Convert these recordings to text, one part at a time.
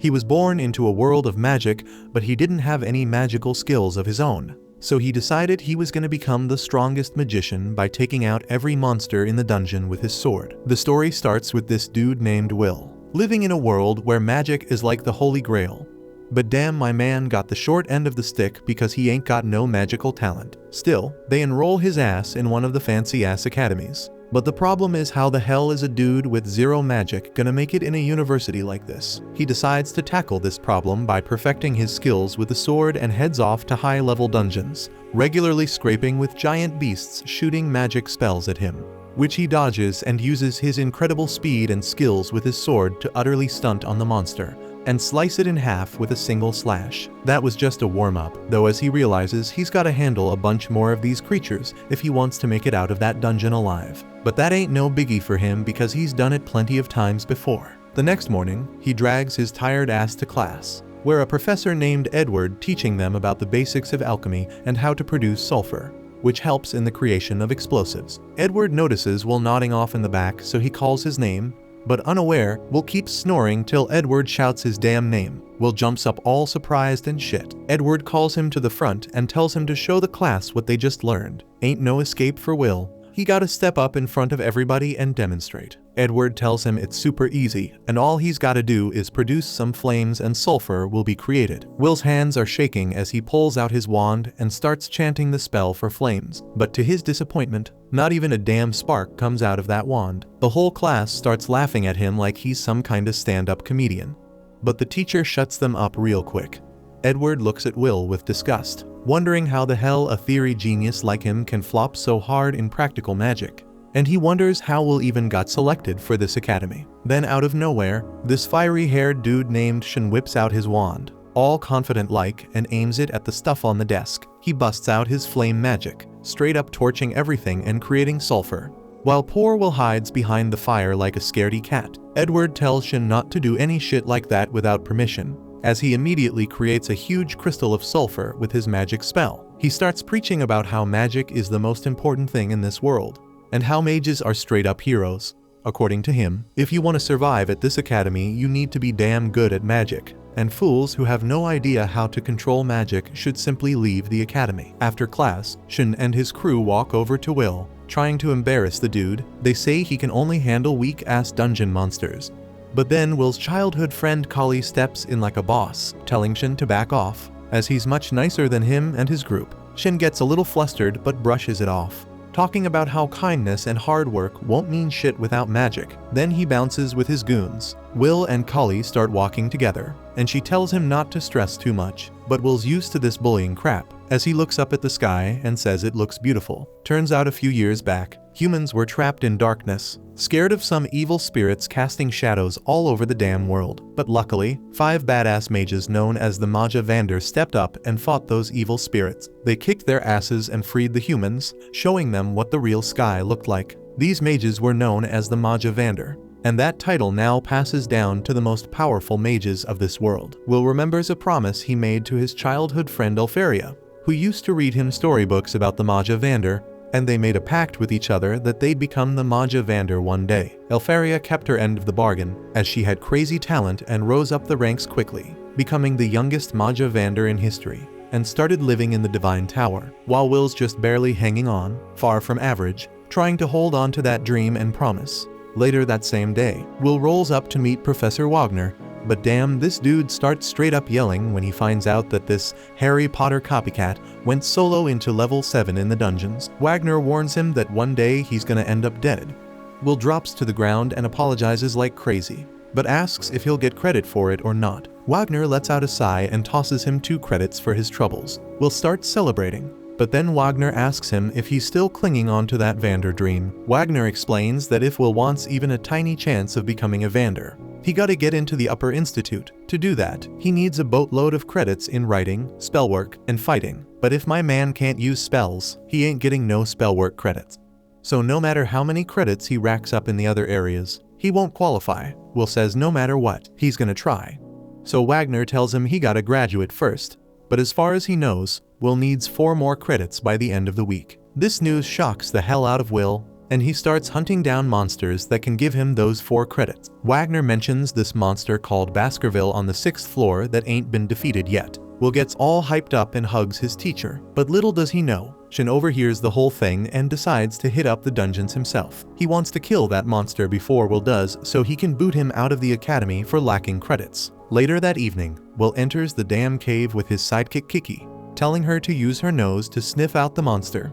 He was born into a world of magic, but he didn't have any magical skills of his own. So he decided he was going to become the strongest magician by taking out every monster in the dungeon with his sword. The story starts with this dude named Will, living in a world where magic is like the holy grail. But damn, my man got the short end of the stick because he ain't got no magical talent. Still, they enroll his ass in one of the fancy ass academies. But the problem is, how the hell is a dude with zero magic gonna make it in a university like this? He decides to tackle this problem by perfecting his skills with the sword and heads off to high-level dungeons, regularly scraping with giant beasts shooting magic spells at him, which he dodges and uses his incredible speed and skills with his sword to utterly stunt on the monster and slice it in half with a single slash. That was just a warm-up, though, as he realizes he's gotta handle a bunch more of these creatures if he wants to make it out of that dungeon alive. But that ain't no biggie for him because he's done it plenty of times before. The next morning, he drags his tired ass to class, where a professor named Edward teaching them about the basics of alchemy and how to produce sulfur, which helps in the creation of explosives. Edward notices Will nodding off in the back, so he calls his name, but unaware, Will keeps snoring till Edward shouts his damn name. Will jumps up all surprised and shit. Edward calls him to the front and tells him to show the class what they just learned. Ain't no escape for Will. He gotta step up in front of everybody and demonstrate. Edward tells him it's super easy, and all he's gotta do is produce some flames and sulfur will be created. Will's hands are shaking as he pulls out his wand and starts chanting the spell for flames, but to his disappointment, not even a damn spark comes out of that wand. The whole class starts laughing at him like he's some kind of stand-up comedian. But the teacher shuts them up real quick. Edward looks at Will with disgust, wondering how the hell a theory genius like him can flop so hard in practical magic. And he wonders how Will even got selected for this academy. Then out of nowhere, this fiery-haired dude named Shin whips out his wand, all confident-like, and aims it at the stuff on the desk. He busts out his flame magic, straight up torching everything and creating sulfur, while poor Will hides behind the fire like a scaredy cat. Edward tells Shin not to do any shit like that without permission, as he immediately creates a huge crystal of sulfur with his magic spell. He starts preaching about how magic is the most important thing in this world, and how mages are straight up heroes. According to him, if you want to survive at this academy, you need to be damn good at magic, and fools who have no idea how to control magic should simply leave the academy. After class, Shin and his crew walk over to Will, trying to embarrass the dude. They say he can only handle weak-ass dungeon monsters. But then Will's childhood friend Kali steps in like a boss, telling Shin to back off, as he's much nicer than him and his group. Shin gets a little flustered but brushes it off, talking about how kindness and hard work won't mean shit without magic. Then he bounces with his goons. Will and Kali start walking together, and she tells him not to stress too much, but Will's used to this bullying crap, as he looks up at the sky and says it looks beautiful. Turns out a few years back, humans were trapped in darkness, scared of some evil spirits casting shadows all over the damn world. But luckily, 5 badass mages known as the Maja Vander stepped up and fought those evil spirits. They kicked their asses and freed the humans, showing them what the real sky looked like. These mages were known as the Maja Vander, and that title now passes down to the most powerful mages of this world. Will remembers a promise he made to his childhood friend Elfaria, who used to read him storybooks about the Maja Vander, and they made a pact with each other that they'd become the Maja Vander one day. Elfaria kept her end of the bargain, as she had crazy talent and rose up the ranks quickly, becoming the youngest Maja Vander in history, and started living in the Divine Tower, while Will's just barely hanging on, far from average, trying to hold on to that dream and promise. Later that same day, Will rolls up to meet Professor Wagner, but damn, this dude starts straight up yelling when he finds out that this Harry Potter copycat went solo into level 7 in the dungeons. Wagner warns him that one day he's gonna end up dead. Will drops to the ground and apologizes like crazy, but asks if he'll get credit for it or not. Wagner lets out a sigh and tosses him 2 credits for his troubles. Will starts celebrating, but then Wagner asks him if he's still clinging on to that Vander dream. Wagner explains that if Will wants even a tiny chance of becoming a Vander, he gotta get into the Upper Institute. To do that, he needs a boatload of credits in writing, spellwork, and fighting. But if my man can't use spells, he ain't getting no spellwork credits. So no matter how many credits he racks up in the other areas, he won't qualify. Will says no matter what, he's gonna try. So Wagner tells him he gotta graduate first, but as far as he knows, Will needs 4 more credits by the end of the week. This news shocks the hell out of Will, and he starts hunting down monsters that can give him those 4 credits. Wagner mentions this monster called Baskerville on the 6th floor that ain't been defeated yet. Will gets all hyped up and hugs his teacher, but little does he know, Shin overhears the whole thing and decides to hit up the dungeons himself. He wants to kill that monster before Will does so he can boot him out of the academy for lacking credits. Later that evening, Will enters the damn cave with his sidekick Kiki, telling her to use her nose to sniff out the monster.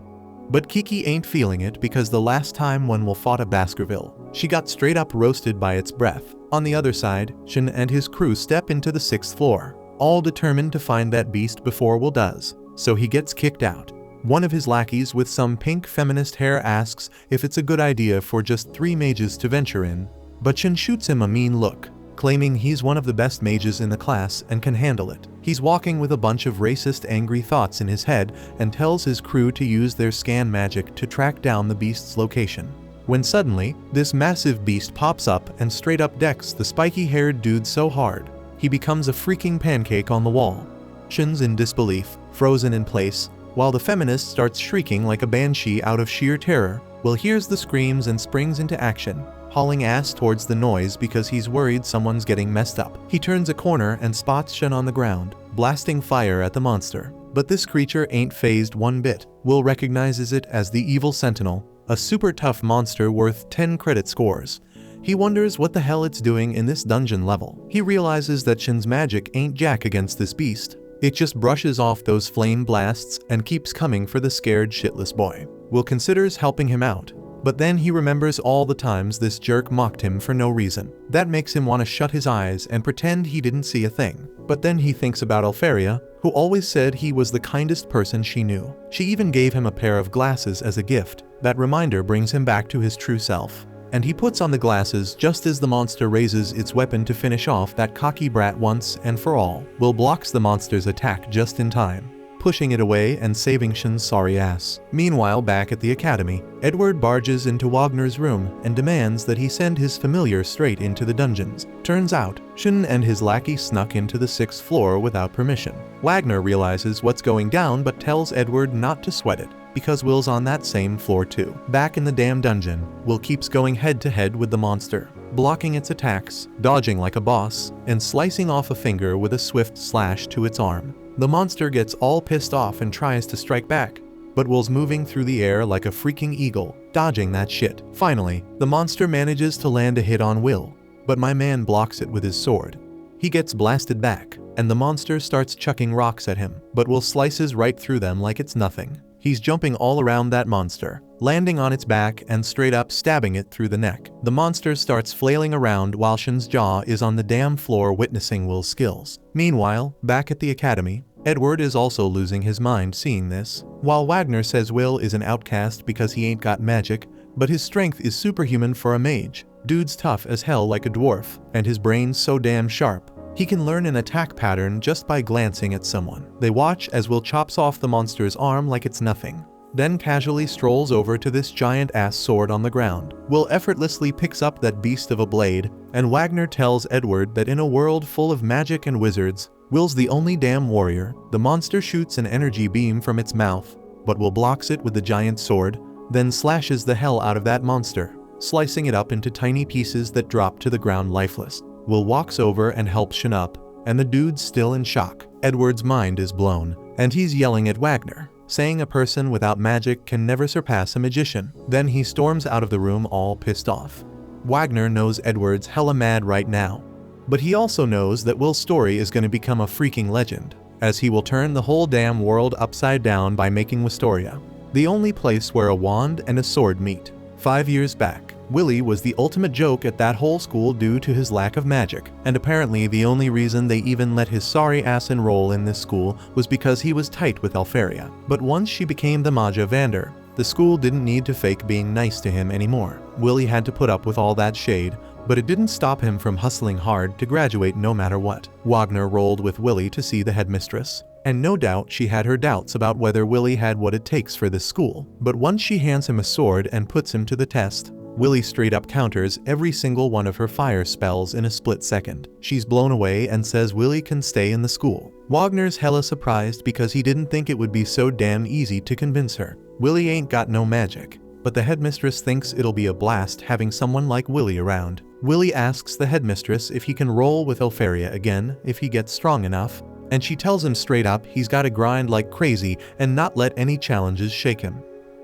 But Kiki ain't feeling it because the last time when Will fought a Baskerville, she got straight up roasted by its breath. On the other side, Shin and his crew step into the 6th floor, all determined to find that beast before Will does, so he gets kicked out. One of his lackeys with some pink feminist hair asks if it's a good idea for just 3 mages to venture in, but Shin shoots him a mean look, claiming he's one of the best mages in the class and can handle it. He's walking with a bunch of racist angry thoughts in his head and tells his crew to use their scan magic to track down the beast's location. When suddenly, this massive beast pops up and straight up decks the spiky-haired dude so hard, he becomes a freaking pancake on the wall. Shin's in disbelief, frozen in place, while the feminist starts shrieking like a banshee out of sheer terror. Will hears the screams and springs into action, hauling ass towards the noise because he's worried someone's getting messed up. He turns a corner and spots Shin on the ground, blasting fire at the monster. But this creature ain't phased one bit. Will recognizes it as the evil sentinel, a super tough monster worth 10 credit scores. He wonders what the hell it's doing in this dungeon level. He realizes that Shin's magic ain't jack against this beast. It just brushes off those flame blasts and keeps coming for the scared shitless boy. Will considers helping him out, but then he remembers all the times this jerk mocked him for no reason. That makes him want to shut his eyes and pretend he didn't see a thing. But then he thinks about Alferia, who always said he was the kindest person she knew. She even gave him a pair of glasses as a gift. That reminder brings him back to his true self, and he puts on the glasses just as the monster raises its weapon to finish off that cocky brat once and for all. Will blocks the monster's attack just in time, pushing it away and saving Shin's sorry ass. Meanwhile, back at the academy, Edward barges into Wagner's room and demands that he send his familiar straight into the dungeons. Turns out, Shin and his lackey snuck into the 6th floor without permission. Wagner realizes what's going down but tells Edward not to sweat it, because Will's on that same floor too. Back in the damn dungeon, Will keeps going head to head with the monster, blocking its attacks, dodging like a boss, and slicing off a finger with a swift slash to its arm. The monster gets all pissed off and tries to strike back, but Will's moving through the air like a freaking eagle, dodging that shit. Finally, the monster manages to land a hit on Will, but my man blocks it with his sword. He gets blasted back, and the monster starts chucking rocks at him, but Will slices right through them like it's nothing. He's jumping all around that monster, landing on its back and straight up stabbing it through the neck. The monster starts flailing around while Shin's jaw is on the damn floor witnessing Will's skills. Meanwhile, back at the academy, Edward is also losing his mind seeing this. While Wagner says Will is an outcast because he ain't got magic, but his strength is superhuman for a mage. Dude's tough as hell like a dwarf, and his brain's so damn sharp. He can learn an attack pattern just by glancing at someone. They watch as Will chops off the monster's arm like it's nothing, then casually strolls over to this giant-ass sword on the ground. Will effortlessly picks up that beast of a blade, and Wagner tells Edward that in a world full of magic and wizards, Will's the only damn warrior. The monster shoots an energy beam from its mouth, but Will blocks it with the giant sword, then slashes the hell out of that monster, slicing it up into tiny pieces that drop to the ground lifeless. Will walks over and helps Shin up, and the dude's still in shock. Edward's mind is blown, and he's yelling at Wagner, saying a person without magic can never surpass a magician. Then he storms out of the room all pissed off. Wagner knows Edward's hella mad right now, but he also knows that Will's story is going to become a freaking legend, as he will turn the whole damn world upside down by making Wistoria the only place where a wand and a sword meet. 5 years back, Willie was the ultimate joke at that whole school due to his lack of magic, and apparently the only reason they even let his sorry ass enroll in this school was because he was tight with Alferia. But once she became the Maja Vander, the school didn't need to fake being nice to him anymore. Willie had to put up with all that shade, but it didn't stop him from hustling hard to graduate no matter what. Wagner rolled with Willie to see the headmistress, and no doubt she had her doubts about whether Willie had what it takes for this school. But once she hands him a sword and puts him to the test, Willie straight up counters every single one of her fire spells in a split second. She's blown away and says Willie can stay in the school. Wagner's hella surprised because he didn't think it would be so damn easy to convince her. Willie ain't got no magic, but the headmistress thinks it'll be a blast having someone like Willy around. Willy asks the headmistress if he can roll with Opharia again if he gets strong enough, and she tells him straight up he's gotta grind like crazy and not let any challenges shake him.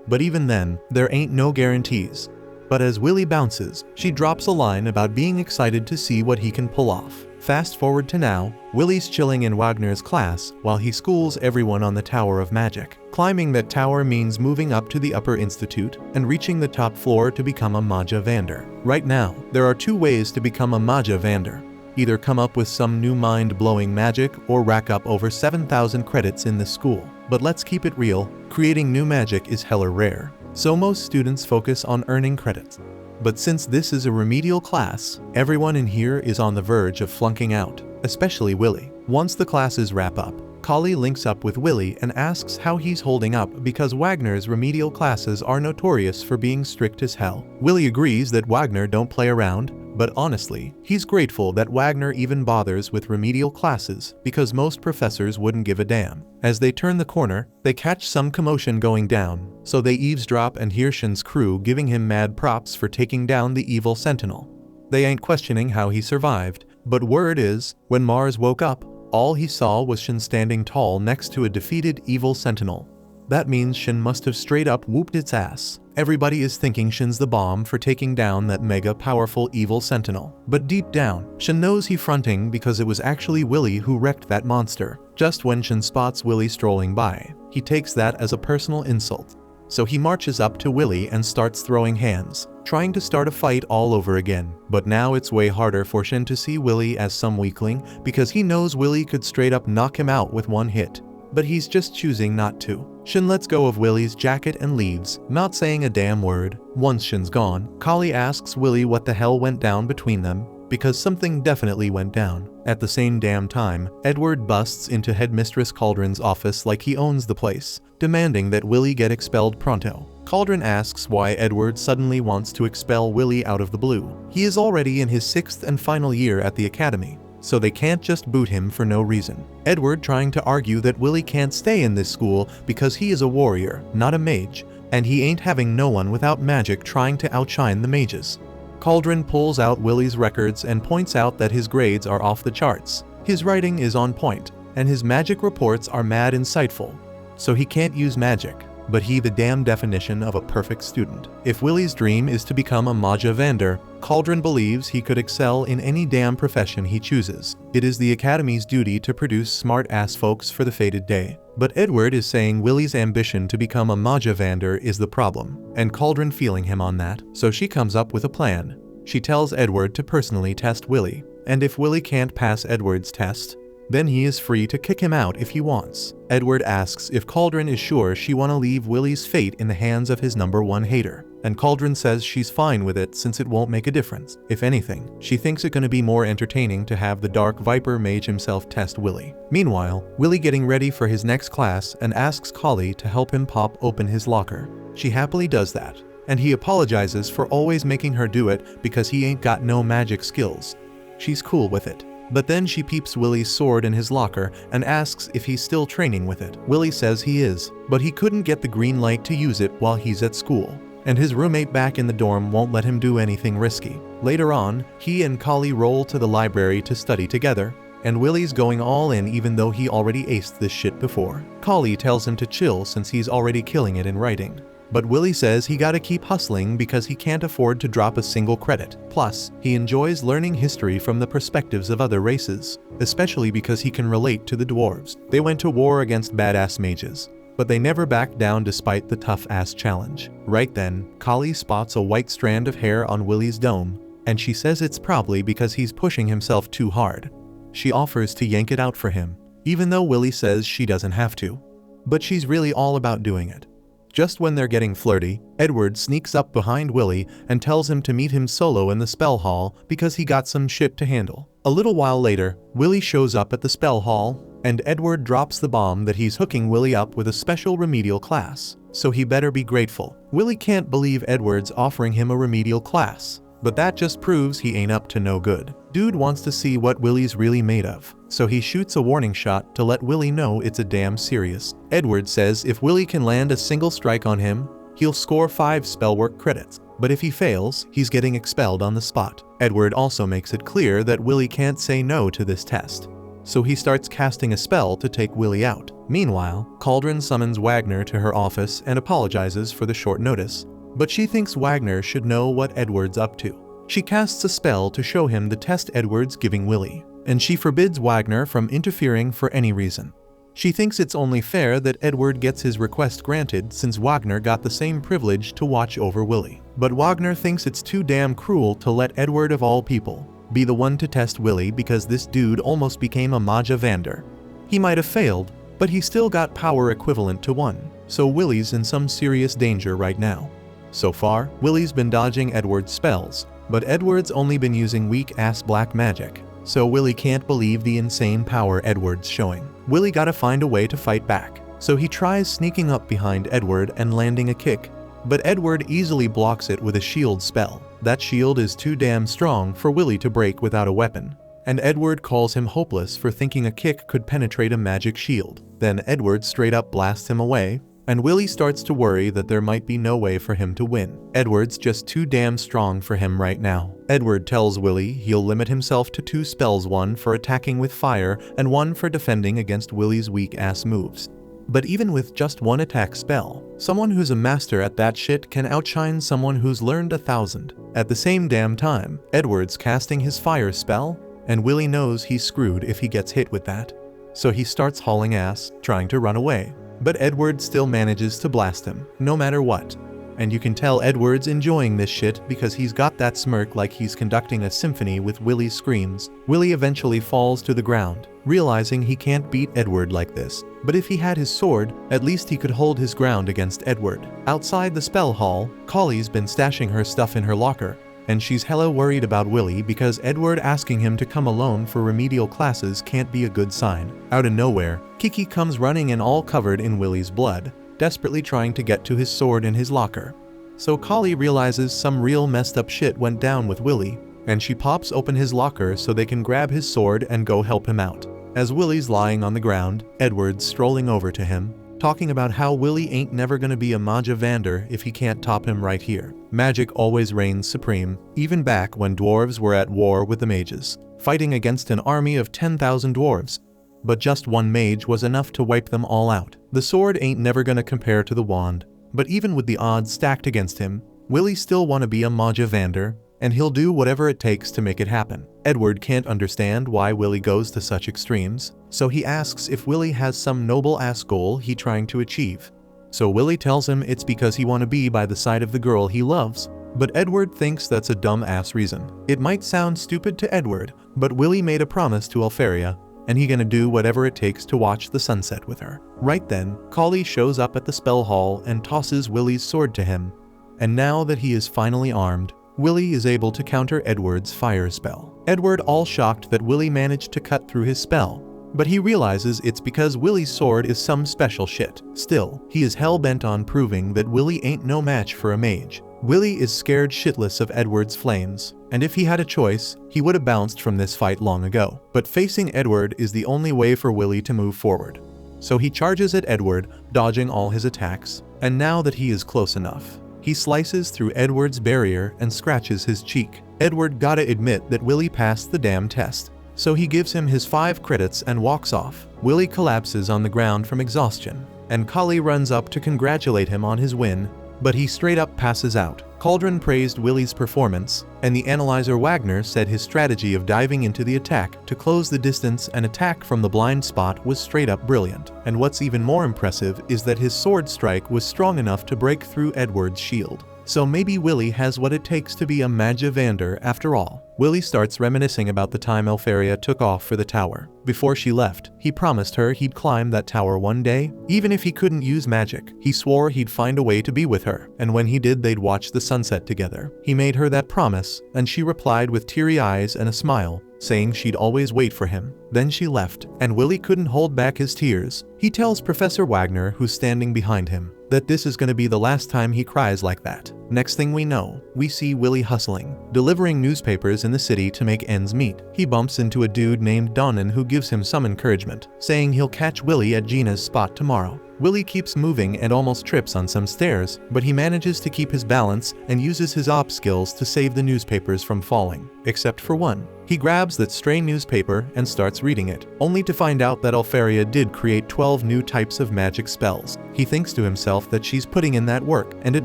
But even then, there ain't no guarantees. But as Willy bounces, she drops a line about being excited to see what he can pull off. Fast forward to now, Willy's chilling in Wagner's class while he schools everyone on the Tower of Magic. Climbing that tower means moving up to the upper institute and reaching the top floor to become a Maja Vander. Right now, there are two ways to become a Maja Vander. Either come up with some new mind-blowing magic or rack up over 7,000 credits in this school. But let's keep it real, creating new magic is hella rare. So most students focus on earning credits. But since this is a remedial class, everyone in here is on the verge of flunking out, especially Willy. Once the classes wrap up, Kali links up with Willy and asks how he's holding up because Wagner's remedial classes are notorious for being strict as hell. Willy agrees that Wagner don't play around, but honestly, he's grateful that Wagner even bothers with remedial classes because most professors wouldn't give a damn. As they turn the corner, they catch some commotion going down, so they eavesdrop and hear Shin's crew giving him mad props for taking down the evil sentinel. They ain't questioning how he survived, but word is, when Mars woke up, all he saw was Shin standing tall next to a defeated evil sentinel. That means Shin must have straight up whooped its ass. Everybody is thinking Shin's the bomb for taking down that mega powerful evil sentinel. But deep down, Shin knows he's fronting because it was actually Willy who wrecked that monster. Just when Shin spots Willy strolling by, he takes that as a personal insult. So he marches up to Willy and starts throwing hands, trying to start a fight all over again. But now it's way harder for Shin to see Willy as some weakling because he knows Willy could straight up knock him out with one hit. But he's just choosing not to. Shin lets go of Willy's jacket and leaves, not saying a damn word. Once Shin's gone, Kali asks Willy what the hell went down between them, because something definitely went down. At the same damn time, Edward busts into Headmistress Cauldron's office like he owns the place, demanding that Willy get expelled pronto. Cauldron asks why Edward suddenly wants to expel Willy out of the blue. He is already in his 6th and final year at the academy, so they can't just boot him for no reason. Edward trying to argue that Willy can't stay in this school because he is a warrior, not a mage, and he ain't having no one without magic trying to outshine the mages. Cauldron pulls out Willy's records and points out that his grades are off the charts. His writing is on point, and his magic reports are mad insightful, so he can't use magic. But he the damn definition of a perfect student. If Willy's dream is to become a Maja Vander, Cauldron believes he could excel in any damn profession he chooses. It is the Academy's duty to produce smart-ass folks for the fated day. But Edward is saying Willy's ambition to become a Maja Vander is the problem, and Cauldron feeling him on that, so she comes up with a plan. She tells Edward to personally test Willy, and if Willy can't pass Edward's test, then he is free to kick him out if he wants. Edward asks if Cauldron is sure she wanna leave Willy's fate in the hands of his #1 hater, and Cauldron says she's fine with it since it won't make a difference. If anything, she thinks it gonna be more entertaining to have the Dark Viper mage himself test Willy. Meanwhile, Willy getting ready for his next class and asks Kali to help him pop open his locker. She happily does that, and he apologizes for always making her do it because he ain't got no magic skills. She's cool with it. But then she peeps Willy's sword in his locker and asks if he's still training with it. Willy says he is, but he couldn't get the green light to use it while he's at school, and his roommate back in the dorm won't let him do anything risky. Later on, he and Kali roll to the library to study together, and Willy's going all in even though he already aced this shit before. Kali tells him to chill since he's already killing it in writing. But Willy says he gotta keep hustling because he can't afford to drop a single credit. Plus, he enjoys learning history from the perspectives of other races, especially because he can relate to the dwarves. They went to war against badass mages, but they never backed down despite the tough-ass challenge. Right then, Kali spots a white strand of hair on Willy's dome, and she says it's probably because he's pushing himself too hard. She offers to yank it out for him, even though Willy says she doesn't have to. But she's really all about doing it. Just when they're getting flirty, Edward sneaks up behind Willy and tells him to meet him solo in the spell hall because he got some shit to handle. A little while later, Willy shows up at the spell hall, and Edward drops the bomb that he's hooking Willy up with a special remedial class, so he better be grateful. Willy can't believe Edward's offering him a remedial class, but that just proves he ain't up to no good. Dude wants to see what Willy's really made of, so he shoots a warning shot to let Willy know it's a damn serious. Edward says if Willy can land a single strike on him, he'll score 5 spellwork credits. But if he fails, he's getting expelled on the spot. Edward also makes it clear that Willy can't say no to this test. So he starts casting a spell to take Willy out. Meanwhile, Cauldron summons Wagner to her office and apologizes for the short notice. But she thinks Wagner should know what Edward's up to. She casts a spell to show him the test Edward's giving Willy, and she forbids Wagner from interfering for any reason. She thinks it's only fair that Edward gets his request granted since Wagner got the same privilege to watch over Willy. But Wagner thinks it's too damn cruel to let Edward of all people be the one to test Willy because this dude almost became a Maja Vander. He might have failed, but he still got power equivalent to 1, so Willy's in some serious danger right now. So far, Willy's been dodging Edward's spells, but Edward's only been using weak-ass black magic, so Willy can't believe the insane power Edward's showing. Willy gotta find a way to fight back, so he tries sneaking up behind Edward and landing a kick, but Edward easily blocks it with a shield spell. That shield is too damn strong for Willy to break without a weapon, and Edward calls him hopeless for thinking a kick could penetrate a magic shield. Then Edward straight up blasts him away, and Willy starts to worry that there might be no way for him to win. Edward's just too damn strong for him right now. Edward tells Willy he'll limit himself to 2 spells, 1 for attacking with fire and 1 for defending against Willy's weak-ass moves. But even with just 1 attack spell, someone who's a master at that shit can outshine someone who's learned 1,000. At the same damn time, Edward's casting his fire spell, and Willy knows he's screwed if he gets hit with that. So he starts hauling ass, trying to run away. But Edward still manages to blast him, no matter what. And you can tell Edward's enjoying this shit because he's got that smirk like he's conducting a symphony with Willy's screams. Willy eventually falls to the ground, realizing he can't beat Edward like this. But if he had his sword, at least he could hold his ground against Edward. Outside the spell hall, Collie's been stashing her stuff in her locker, and she's hella worried about Willy because Edward asking him to come alone for remedial classes can't be a good sign. Out of nowhere, Kiki comes running in all covered in Willy's blood, desperately trying to get to his sword in his locker. So Collie realizes some real messed up shit went down with Willy, and she pops open his locker so they can grab his sword and go help him out. As Willy's lying on the ground, Edward's strolling over to him, talking about how Willy ain't never gonna be a Maja Vander if he can't top him right here. Magic always reigns supreme, even back when dwarves were at war with the mages, fighting against an army of 10,000 dwarves. But just 1 mage was enough to wipe them all out. The sword ain't never gonna compare to the wand, but even with the odds stacked against him, Willy still wanna be a Maja Vander, and he'll do whatever it takes to make it happen. Edward can't understand why Willy goes to such extremes, so he asks if Willy has some noble-ass goal he's trying to achieve. So Willy tells him it's because he wanna be by the side of the girl he loves, but Edward thinks that's a dumb-ass reason. It might sound stupid to Edward, but Willy made a promise to Alferia, and he gonna do whatever it takes to watch the sunset with her. Right then, Collie shows up at the spell hall and tosses Willy's sword to him, and now that he is finally armed, Willy is able to counter Edward's fire spell. Edward all shocked that Willy managed to cut through his spell, but he realizes it's because Willy's sword is some special shit. Still, he is hell-bent on proving that Willy ain't no match for a mage. Willy is scared shitless of Edward's flames, and if he had a choice, he would have bounced from this fight long ago. But facing Edward is the only way for Willy to move forward. So he charges at Edward, dodging all his attacks, and now that he is close enough, he slices through Edward's barrier and scratches his cheek. Edward gotta admit that Willy passed the damn test, so he gives him his 5 credits and walks off. Willy collapses on the ground from exhaustion, and Collie runs up to congratulate him on his win, but he straight up passes out. Cauldron praised Willy's performance, and the analyzer Wagner said his strategy of diving into the attack to close the distance and attack from the blind spot was straight up brilliant. And what's even more impressive is that his sword strike was strong enough to break through Edward's shield. So maybe Willy has what it takes to be a Maja Vander after all. Willy starts reminiscing about the time Alferia took off for the tower. Before she left, he promised her he'd climb that tower one day, even if he couldn't use magic. He swore he'd find a way to be with her, and when he did they'd watch the sunset together. He made her that promise, and she replied with teary eyes and a smile, saying she'd always wait for him. Then she left, and Willy couldn't hold back his tears. He tells Professor Wagner, who's standing behind him, that this is gonna be the last time he cries like that. Next thing we know, we see Willy hustling, delivering newspapers in the city to make ends meet. He bumps into a dude named Donnan who gives him some encouragement, saying he'll catch Willy at Gina's spot tomorrow. Willy keeps moving and almost trips on some stairs, but he manages to keep his balance and uses his op skills to save the newspapers from falling, except for one. He grabs that stray newspaper and starts reading it, only to find out that Alfaria did create 12 new types of magic spells. He thinks to himself that she's putting in that work, and it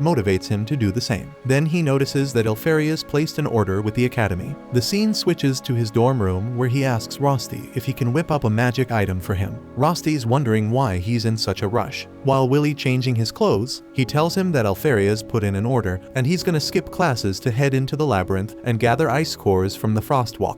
motivates him to do the same. Then he notices that Alfaria's placed an order with the academy. The scene switches to his dorm room where he asks Rosti if he can whip up a magic item for him. Rosti's wondering why he's in such a rush. While Willy changing his clothes, he tells him that Alfaria's put in an order, and he's gonna skip classes to head into the labyrinth and gather ice cores from the Frostwalkers.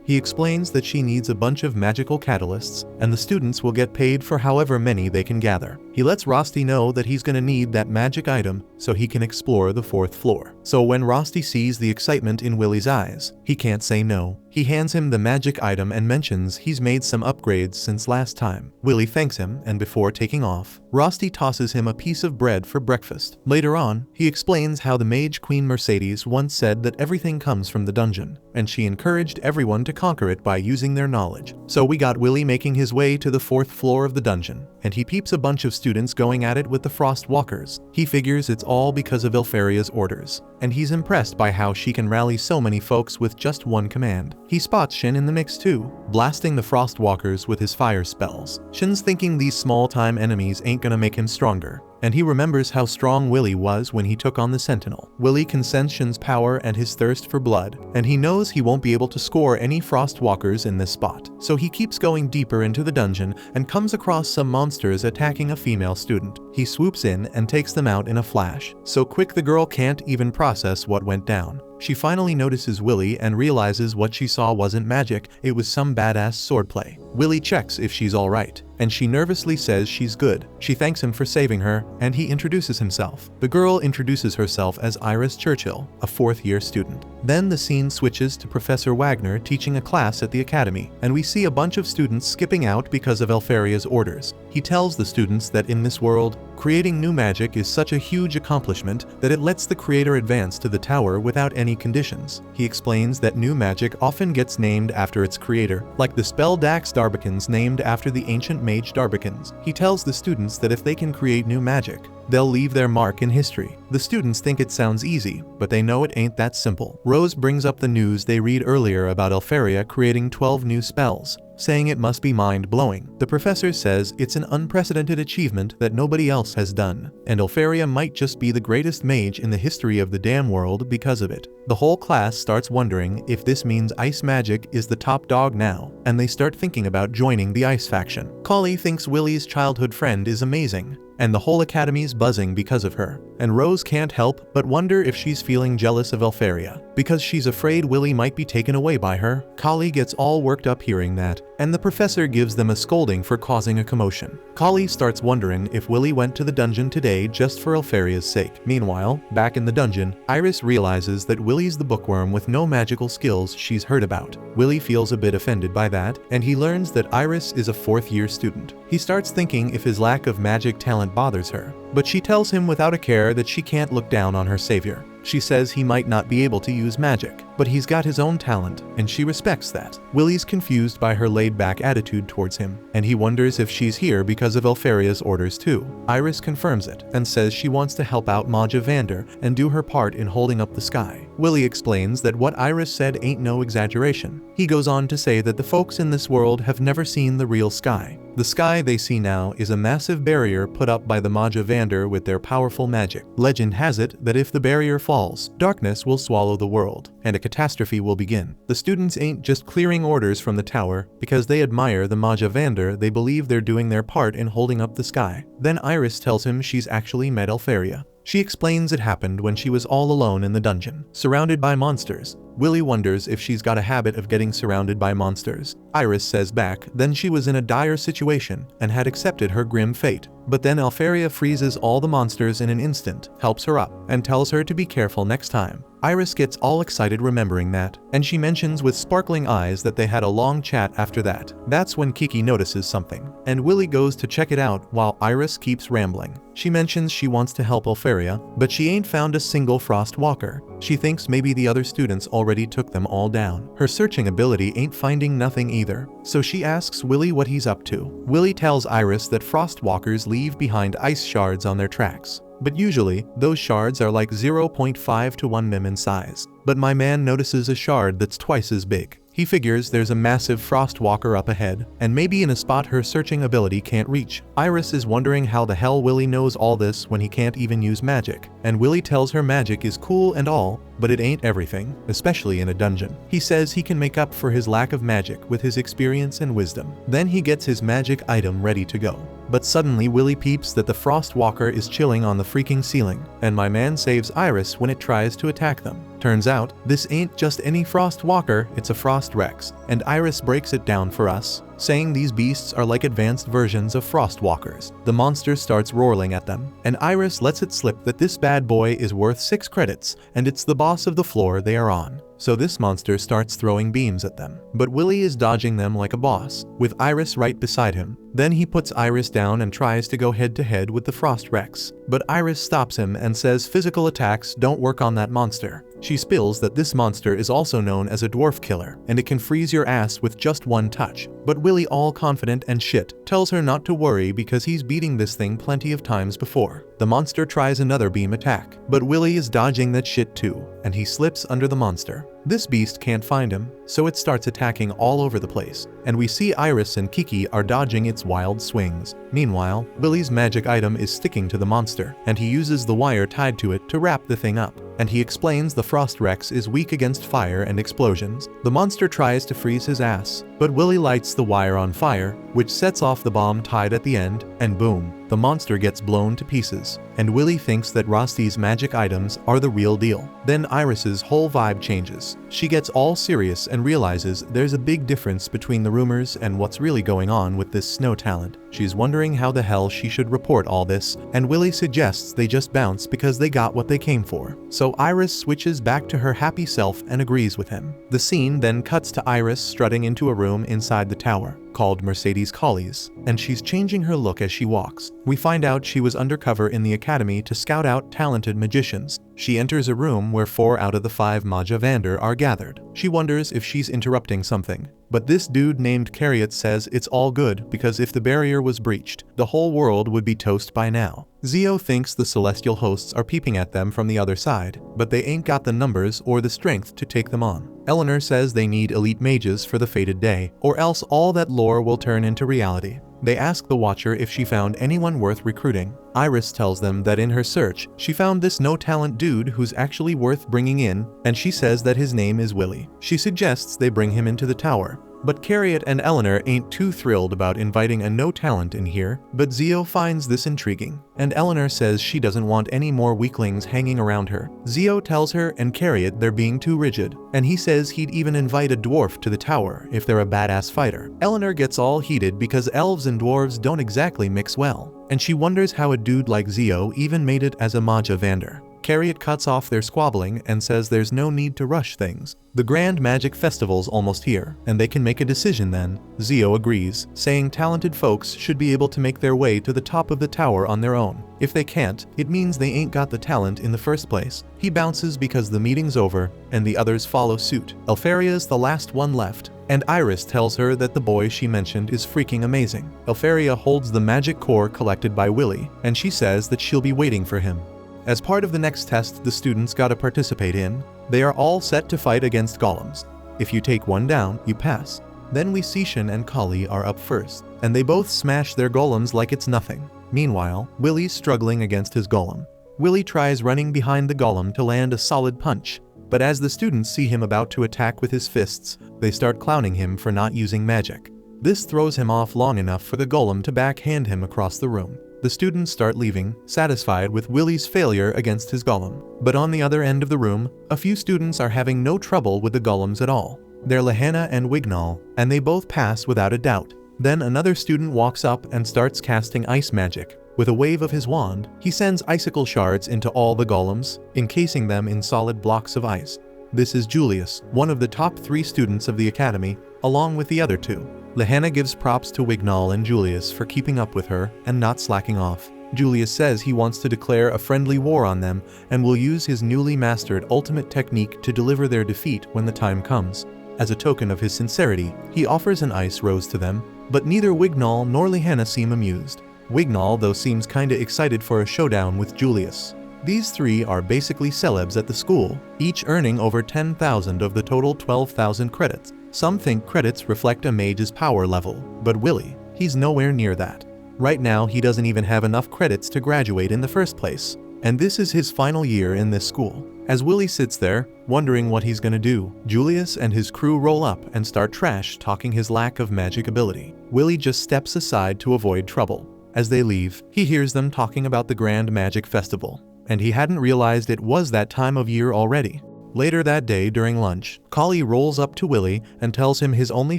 He explains that she needs a bunch of magical catalysts, and the students will get paid for however many they can gather. He lets Rosti know that he's gonna need that magic item so he can explore the 4th floor. So when Rosti sees the excitement in Willy's eyes, he can't say no. He hands him the magic item and mentions he's made some upgrades since last time. Willy thanks him, and before taking off, Rosti tosses him a piece of bread for breakfast. Later on, he explains how the mage Queen Mercedes once said that everything comes from the dungeon, and she encouraged everyone to conquer it by using their knowledge. So we got Willy making his way to the 4th floor of the dungeon, and he peeps a bunch of students going at it with the Frostwalkers. He figures it's all because of Alfaria's orders, and he's impressed by how she can rally so many folks with just one command. He spots Shin in the mix too, blasting the Frostwalkers with his fire spells. Shin's thinking these small-time enemies ain't gonna make him stronger, and he remembers how strong Willy was when he took on the Sentinel. Willy can sense Shin's power and his thirst for blood, and he knows he won't be able to score any Frostwalkers in this spot. So he keeps going deeper into the dungeon and comes across some monsters attacking a female student. He swoops in and takes them out in a flash, so quick the girl can't even process what went down. She finally notices Willy and realizes what she saw wasn't magic, it was some badass swordplay. Willy checks if she's alright, and she nervously says she's good. She thanks him for saving her, and he introduces himself. The girl introduces herself as Iris Churchill, a 4th-year student. Then the scene switches to Professor Wagner teaching a class at the academy, and we see a bunch of students skipping out because of Alfaria's orders. He tells the students that in this world, creating new magic is such a huge accomplishment that it lets the creator advance to the tower without any conditions. He explains that new magic often gets named after its creator, like the spell Dax Darbicans named after the ancient mage Darbicans. He tells the students that if they can create new magic, they'll leave their mark in history. The students think it sounds easy, but they know it ain't that simple. Rose brings up the news they read earlier about Alfaria creating 12 new spells, saying it must be mind-blowing. The professor says it's an unprecedented achievement that nobody else has done, and Alfaria might just be the greatest mage in the history of the damn world because of it. The whole class starts wondering if this means ice magic is the top dog now, and they start thinking about joining the ice faction. Kali thinks Willy's childhood friend is amazing, and the whole academy's buzzing because of her. And Rose can't help but wonder if she's feeling jealous of Alfaria, because she's afraid Willy might be taken away by her. Kali gets all worked up hearing that, and the professor gives them a scolding for causing a commotion. Kali starts wondering if Willy went to the dungeon today just for Alfaria's sake. Meanwhile, back in the dungeon, Iris realizes that Willy's the bookworm with no magical skills she's heard about. Willy feels a bit offended by that, and he learns that Iris is a 4th-year student. He starts thinking if his lack of magic talent bothers her, but she tells him without a care that she can't look down on her savior. She says he might not be able to use magic, but he's got his own talent, and she respects that. Willy's confused by her laid-back attitude towards him, and he wonders if she's here because of Alfaria's orders too. Iris confirms it, and says she wants to help out Maja Vander and do her part in holding up the sky. Willy explains that what Iris said ain't no exaggeration. He goes on to say that the folks in this world have never seen the real sky. The sky they see now is a massive barrier put up by the Maja Vander with their powerful magic. Legend has it that if the barrier falls, darkness will swallow the world, and a catastrophe will begin. The students ain't just clearing orders from the tower because they admire the Maja Vander, they believe they're doing their part in holding up the sky. Then Iris tells him she's actually met Alfaria. She explains it happened when she was all alone in the dungeon, surrounded by monsters. Willy wonders if she's got a habit of getting surrounded by monsters. Iris says back then she was in a dire situation and had accepted her grim fate. But then Alfaria freezes all the monsters in an instant, helps her up, and tells her to be careful next time. Iris gets all excited remembering that, and she mentions with sparkling eyes that they had a long chat after that. That's when Kiki notices something, and Willy goes to check it out while Iris keeps rambling. She mentions she wants to help Alfaria, but she ain't found a single Frost Walker. She thinks maybe the other students already took them all down. Her searching ability ain't finding nothing either, so she asks Willy what he's up to. Willy tells Iris that frostwalkers leave behind ice shards on their tracks, but usually, those shards are like 0.5 to 1 mm in size. But my man notices a shard that's twice as big. He figures there's a massive frostwalker up ahead, and maybe in a spot her searching ability can't reach. Iris is wondering how the hell Willy knows all this when he can't even use magic, and Willy tells her magic is cool and all, but it ain't everything, especially in a dungeon. He says he can make up for his lack of magic with his experience and wisdom. Then he gets his magic item ready to go. But suddenly Willy peeps that the frostwalker is chilling on the freaking ceiling, and my man saves Iris when it tries to attack them. Turns out, this ain't just any frostwalker, it's a frost rex, and Iris breaks it down for us, saying these beasts are like advanced versions of frostwalkers. The monster starts roaring at them, and Iris lets it slip that this bad boy is worth 6 credits, and it's the boss of the floor they are on. So this monster starts throwing beams at them, but Willy is dodging them like a boss, with Iris right beside him. Then he puts Iris down and tries to go head to head with the Frost Rex, but Iris stops him and says physical attacks don't work on that monster. She spills that this monster is also known as a dwarf killer, and it can freeze your ass with just one touch. But Willy, all confident and shit, tells her not to worry because he's beating this thing plenty of times before. The monster tries another beam attack, but Willy is dodging that shit too, and he slips under the monster. This beast can't find him, so it starts attacking all over the place, and we see Iris and Kiki are dodging its wild swings. Meanwhile, Willy's magic item is sticking to the monster, and he uses the wire tied to it to wrap the thing up, and he explains the Frost Rex is weak against fire and explosions. The monster tries to freeze his ass, but Willy lights the wire on fire, which sets off the bomb tied at the end, and boom, the monster gets blown to pieces, and Willy thinks that Rosty's magic items are the real deal. Then Iris's whole vibe changes. She gets all serious and realizes there's a big difference between the rumors and what's really going on with this snow talent. She's wondering how the hell she should report all this, and Willy suggests they just bounce because they got what they came for. So Iris switches back to her happy self and agrees with him. The scene then cuts to Iris strutting into a room inside the tower, called Mercedes Colley's, and she's changing her look as she walks. We find out she was undercover in the academy to scout out talented magicians. She enters a room where 4 out of the 5 Maja Vander are gathered. She wonders if she's interrupting something, but this dude named Cariot says it's all good because if the barrier was breached, the whole world would be toast by now. Zio thinks the celestial hosts are peeping at them from the other side, but they ain't got the numbers or the strength to take them on. Eleanor says they need elite mages for the fated day, or else all that lore will turn into reality. They ask the Watcher if she found anyone worth recruiting. Iris tells them that in her search, she found this no-talent dude who's actually worth bringing in, and she says that his name is Willy. She suggests they bring him into the tower. But Cariot and Eleanor ain't too thrilled about inviting a no-talent in here, but Zio finds this intriguing, and Eleanor says she doesn't want any more weaklings hanging around her. Zio tells her and Cariot they're being too rigid, and he says he'd even invite a dwarf to the tower if they're a badass fighter. Eleanor gets all heated because elves and dwarves don't exactly mix well, and she wonders how a dude like Zio even made it as a Maja Vander. Cariot cuts off their squabbling and says there's no need to rush things. The Grand Magic Festival's almost here, and they can make a decision then. Zio agrees, saying talented folks should be able to make their way to the top of the tower on their own. If they can't, it means they ain't got the talent in the first place. He bounces because the meeting's over, and the others follow suit. Elfaria's the last one left, and Iris tells her that the boy she mentioned is freaking amazing. Elfaria holds the magic core collected by Willy, and she says that she'll be waiting for him. As part of the next test the students gotta participate in, they are all set to fight against golems. If you take one down, you pass. Then we see Shin and Kali are up first, and they both smash their golems like it's nothing. Meanwhile, Willy's struggling against his golem. Willy tries running behind the golem to land a solid punch, but as the students see him about to attack with his fists, they start clowning him for not using magic. This throws him off long enough for the golem to backhand him across the room. The students start leaving, satisfied with Willy's failure against his golem. But on the other end of the room, a few students are having no trouble with the golems at all. They're Lahanna and Wignall, and they both pass without a doubt. Then another student walks up and starts casting ice magic. With a wave of his wand, he sends icicle shards into all the golems, encasing them in solid blocks of ice. This is Julius, one of the top 3 students of the academy, along with the other 2. Lahanna gives props to Wignall and Julius for keeping up with her and not slacking off. Julius says he wants to declare a friendly war on them and will use his newly mastered ultimate technique to deliver their defeat when the time comes. As a token of his sincerity, he offers an ice rose to them, but neither Wignall nor Lehanna seem amused. Wignall, though, seems kinda excited for a showdown with Julius. These three are basically celebs at the school, each earning over 10,000 of the total 12,000 credits. Some think credits reflect a mage's power level, but Willy, he's nowhere near that. Right now, he doesn't even have enough credits to graduate in the first place, and this is his final year in this school. As Willy sits there, wondering what he's gonna do, Julius and his crew roll up and start trash-talking his lack of magic ability. Willy just steps aside to avoid trouble. As they leave, he hears them talking about the Grand Magic Festival, and he hadn't realized it was that time of year already. Later that day during lunch, Kali rolls up to Willy and tells him his only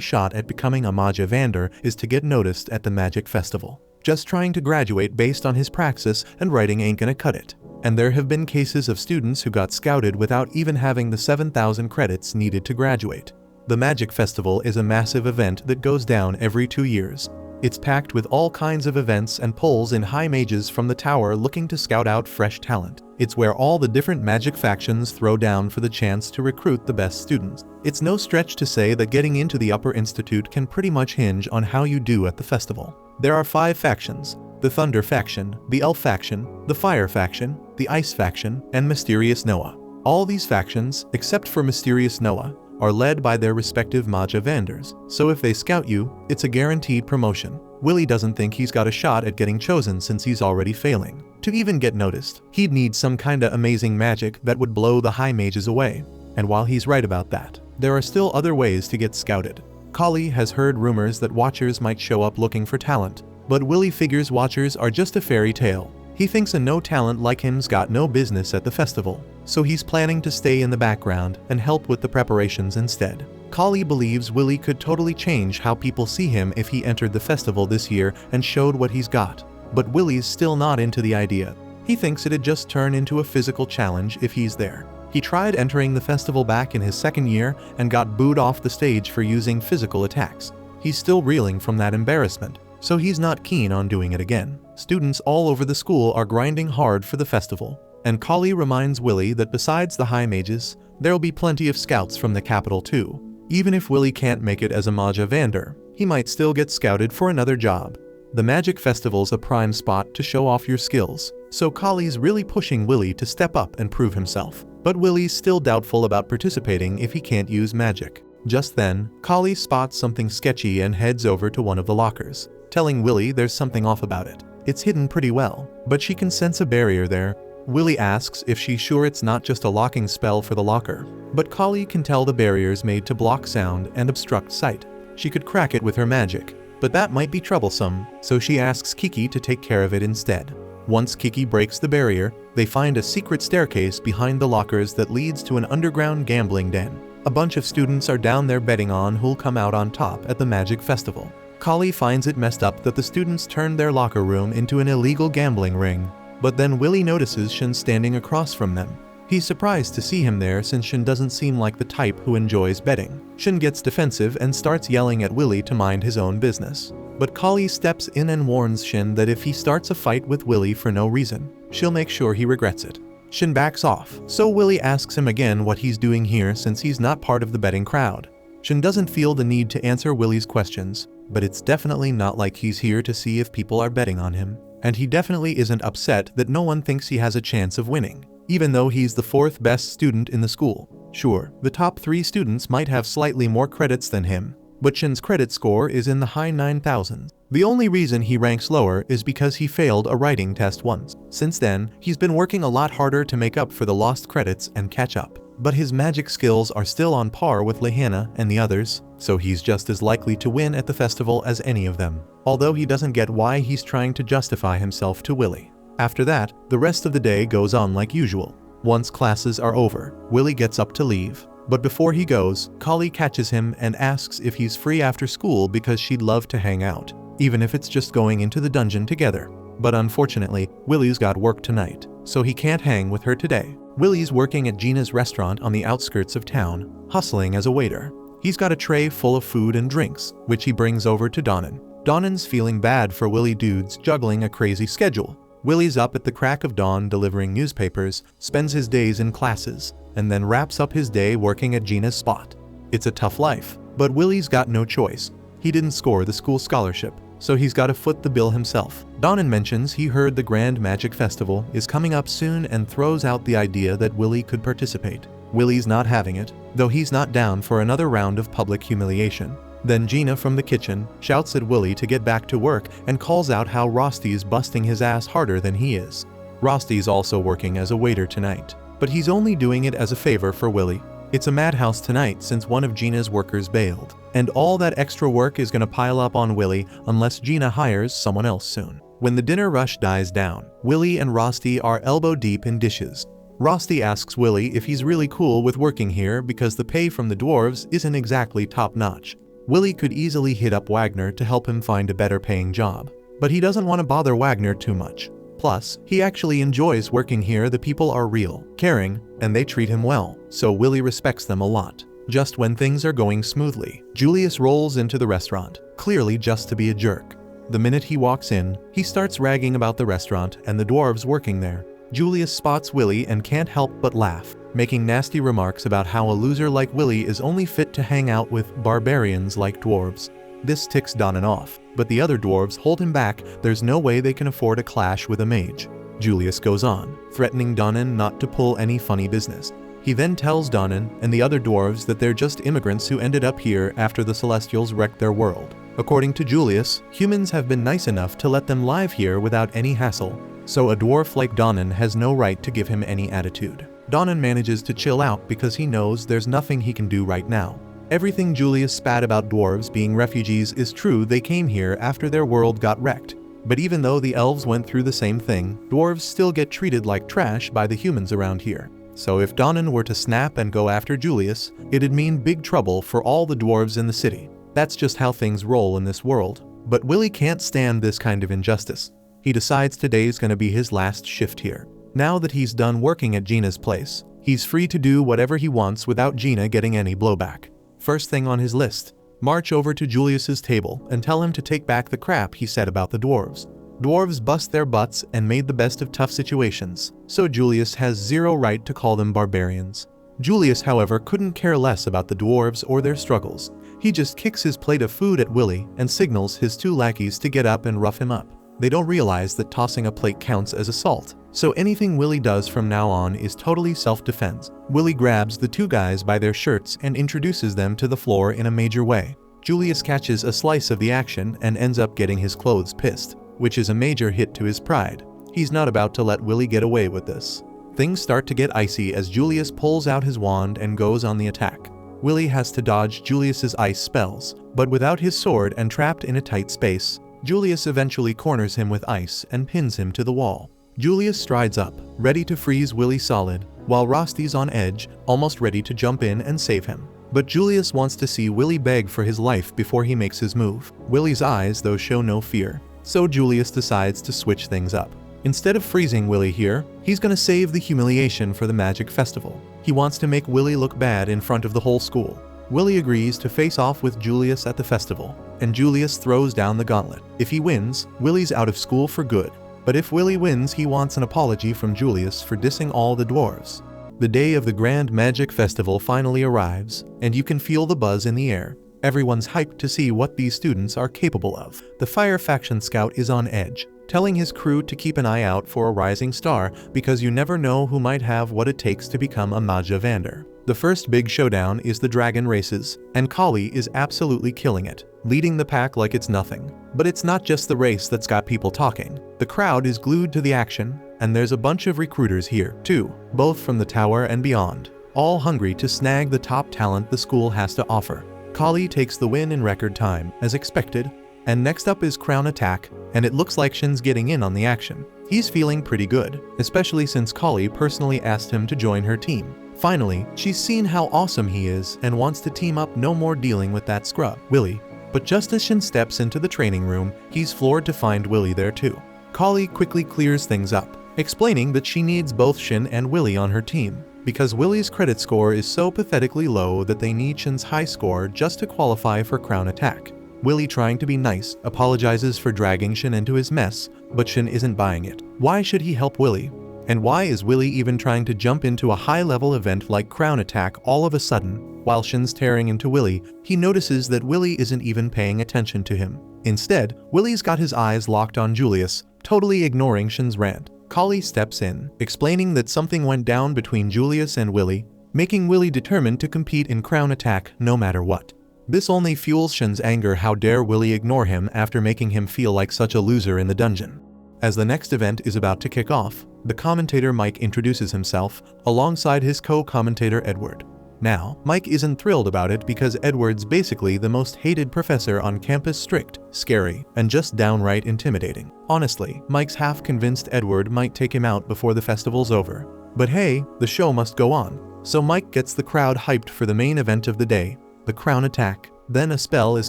shot at becoming a Maja Vander is to get noticed at the Magic Festival. Just trying to graduate based on his praxis and writing ain't gonna cut it. And there have been cases of students who got scouted without even having the 7,000 credits needed to graduate. The Magic Festival is a massive event that goes down every 2 years. It's packed with all kinds of events and pulls in high mages from the tower looking to scout out fresh talent. It's where all the different magic factions throw down for the chance to recruit the best students. It's no stretch to say that getting into the Upper Institute can pretty much hinge on how you do at the festival. There are 5 factions: the Thunder faction, the Elf faction, the Fire faction, the Ice faction, and Mysterious Noah. All these factions, except for Mysterious Noah, are led by their respective Maja Vanders, so if they scout you, it's a guaranteed promotion. Willy doesn't think he's got a shot at getting chosen since he's already failing. To even get noticed, he'd need some kinda amazing magic that would blow the high mages away. And while he's right about that, there are still other ways to get scouted. Kali has heard rumors that Watchers might show up looking for talent, but Willy figures Watchers are just a fairy tale. He thinks a no talent like him's got no business at the festival, so he's planning to stay in the background and help with the preparations instead. Kali believes Willy could totally change how people see him if he entered the festival this year and showed what he's got, but Willy's still not into the idea. He thinks it'd just turn into a physical challenge if he's there. He tried entering the festival back in his second year and got booed off the stage for using physical attacks. He's still reeling from that embarrassment, so he's not keen on doing it again. Students all over the school are grinding hard for the festival, and Kali reminds Willy that besides the high mages, there'll be plenty of scouts from the capital too. Even if Willy can't make it as a Maja Vander, he might still get scouted for another job. The Magic Festival's a prime spot to show off your skills, so Kali's really pushing Willy to step up and prove himself. But Willy's still doubtful about participating if he can't use magic. Just then, Kali spots something sketchy and heads over to one of the lockers, telling Willy there's something off about it. It's hidden pretty well, but she can sense a barrier there. Willy asks if she's sure it's not just a locking spell for the locker, but Kali can tell the barrier's made to block sound and obstruct sight. She could crack it with her magic, but that might be troublesome, so she asks Kiki to take care of it instead. Once Kiki breaks the barrier, they find a secret staircase behind the lockers that leads to an underground gambling den. A bunch of students are down there betting on who'll come out on top at the Magic Festival. Kali finds it messed up that the students turned their locker room into an illegal gambling ring, but then Willy notices Shin standing across from them. He's surprised to see him there since Shin doesn't seem like the type who enjoys betting. Shin gets defensive and starts yelling at Willy to mind his own business. But Kali steps in and warns Shin that if he starts a fight with Willy for no reason, she'll make sure he regrets it. Shin backs off, so Willy asks him again what he's doing here since he's not part of the betting crowd. Shin doesn't feel the need to answer Willy's questions, but it's definitely not like he's here to see if people are betting on him. And he definitely isn't upset that no one thinks he has a chance of winning, even though he's the 4th best student in the school. Sure, the top 3 students might have slightly more credits than him, but Shin's credit score is in the high 9,000s. The only reason he ranks lower is because he failed a writing test once. Since then, he's been working a lot harder to make up for the lost credits and catch up. But his magic skills are still on par with Lehanna and the others, so he's just as likely to win at the festival as any of them, although he doesn't get why he's trying to justify himself to Willy. After that, the rest of the day goes on like usual. Once classes are over, Willy gets up to leave, but before he goes, Kali catches him and asks if he's free after school because she'd love to hang out, even if it's just going into the dungeon together. But unfortunately, Willy's got work tonight, so he can't hang with her today. Willy's working at Gina's restaurant on the outskirts of town, hustling as a waiter. He's got a tray full of food and drinks, which he brings over to Donnan. Donnan's feeling bad for Willy dude's juggling a crazy schedule, Willie's up at the crack of dawn delivering newspapers, spends his days in classes, and then wraps up his day working at Gina's spot. It's a tough life, but Willie's got no choice. He didn't score the school scholarship, so he's got to foot the bill himself. Donan mentions he heard the Grand Magic Festival is coming up soon and throws out the idea that Willie could participate. Willie's not having it, though he's not down for another round of public humiliation. Then Gina from the kitchen shouts at Willie to get back to work and calls out how Rosty's busting his ass harder than he is. Rosty's also working as a waiter tonight, but he's only doing it as a favor for Willie. It's a madhouse tonight since one of Gina's workers bailed, and all that extra work is gonna pile up on Willie unless Gina hires someone else soon. When the dinner rush dies down, Willie and Rosty are elbow deep in dishes. Rosty asks Willie if he's really cool with working here because the pay from the dwarves isn't exactly top-notch. Willie could easily hit up Wagner to help him find a better paying job, but he doesn't want to bother Wagner too much. Plus, he actually enjoys working here. The people are real, caring, and they treat him well, so Willie respects them a lot. Just when things are going smoothly, Julius rolls into the restaurant, clearly just to be a jerk. The minute he walks in, he starts ragging about the restaurant and the dwarves working there. Julius spots Willie and can't help but laugh, making nasty remarks about how a loser like Willie is only fit to hang out with barbarians like dwarves. This ticks Donan off, but the other dwarves hold him back. There's no way they can afford a clash with a mage. Julius goes on, threatening Donan not to pull any funny business. He then tells Donan and the other dwarves that they're just immigrants who ended up here after the Celestials wrecked their world. According to Julius, humans have been nice enough to let them live here without any hassle, so a dwarf like Donan has no right to give him any attitude. Donan manages to chill out because he knows there's nothing he can do right now. Everything Julius spat about dwarves being refugees is true. They came here after their world got wrecked. But even though the elves went through the same thing, dwarves still get treated like trash by the humans around here. So if Donan were to snap and go after Julius, it'd mean big trouble for all the dwarves in the city. That's just how things roll in this world. But Willie can't stand this kind of injustice. He decides today's gonna be his last shift here. Now that he's done working at Gina's place, he's free to do whatever he wants without Gina getting any blowback. First thing on his list, march over to Julius's table and tell him to take back the crap he said about the dwarves. Dwarves bust their butts and made the best of tough situations, so Julius has zero right to call them barbarians. Julius, however, couldn't care less about the dwarves or their struggles. He just kicks his plate of food at Willie and signals his two lackeys to get up and rough him up. They don't realize that tossing a plate counts as assault, so anything Willie does from now on is totally self-defense. Willie grabs the two guys by their shirts and introduces them to the floor in a major way. Julius catches a slice of the action and ends up getting his clothes pissed, which is a major hit to his pride. He's not about to let Willie get away with this. Things start to get icy as Julius pulls out his wand and goes on the attack. Willie has to dodge Julius's ice spells, but without his sword and trapped in a tight space, Julius eventually corners him with ice and pins him to the wall. Julius strides up, ready to freeze Willie solid, while Rosty's on edge, almost ready to jump in and save him. But Julius wants to see Willie beg for his life before he makes his move. Willie's eyes, though, show no fear, so Julius decides to switch things up. Instead of freezing Willie here, he's gonna save the humiliation for the Magic Festival. He wants to make Willie look bad in front of the whole school. Willie agrees to face off with Julius at the festival, and Julius throws down the gauntlet. If he wins, Willie's out of school for good. But if Willie wins, he wants an apology from Julius for dissing all the dwarves. The day of the Grand Magic Festival finally arrives, and you can feel the buzz in the air. Everyone's hyped to see what these students are capable of. The Fire Faction Scout is on edge, telling his crew to keep an eye out for a rising star because you never know who might have what it takes to become a Maja Vander. The first big showdown is the dragon races, and Kali is absolutely killing it, leading the pack like it's nothing. But it's not just the race that's got people talking. The crowd is glued to the action, and there's a bunch of recruiters here, too, both from the tower and beyond, all hungry to snag the top talent the school has to offer. Kali takes the win in record time, as expected, and next up is Crown Attack, and it looks like Shin's getting in on the action. He's feeling pretty good, especially since Kali personally asked him to join her team. Finally, she's seen how awesome he is and wants to team up. No more dealing with that scrub, Willie. But just as Shin steps into the training room, he's floored to find Willie there too. Kali quickly clears things up, explaining that she needs both Shin and Willie on her team, because Willie's credit score is so pathetically low that they need Shin's high score just to qualify for Crown Attack. Willie, trying to be nice, apologizes for dragging Shin into his mess, but Shin isn't buying it. Why should he help Willie? And why is Willie even trying to jump into a high-level event like Crown Attack all of a sudden? While Shin's tearing into Willie, he notices that Willie isn't even paying attention to him. Instead, Willie's got his eyes locked on Julius, totally ignoring Shin's rant. Kali steps in, explaining that something went down between Julius and Willie, making Willie determined to compete in Crown Attack no matter what. This only fuels Shin's anger. How dare Willie ignore him after making him feel like such a loser in the dungeon. As the next event is about to kick off, the commentator Mike introduces himself, alongside his co-commentator Edward. Now, Mike isn't thrilled about it because Edward's basically the most hated professor on campus, strict, scary, and just downright intimidating. Honestly, Mike's half convinced Edward might take him out before the festival's over. But hey, the show must go on. So Mike gets the crowd hyped for the main event of the day, the Crown Attack. Then a spell is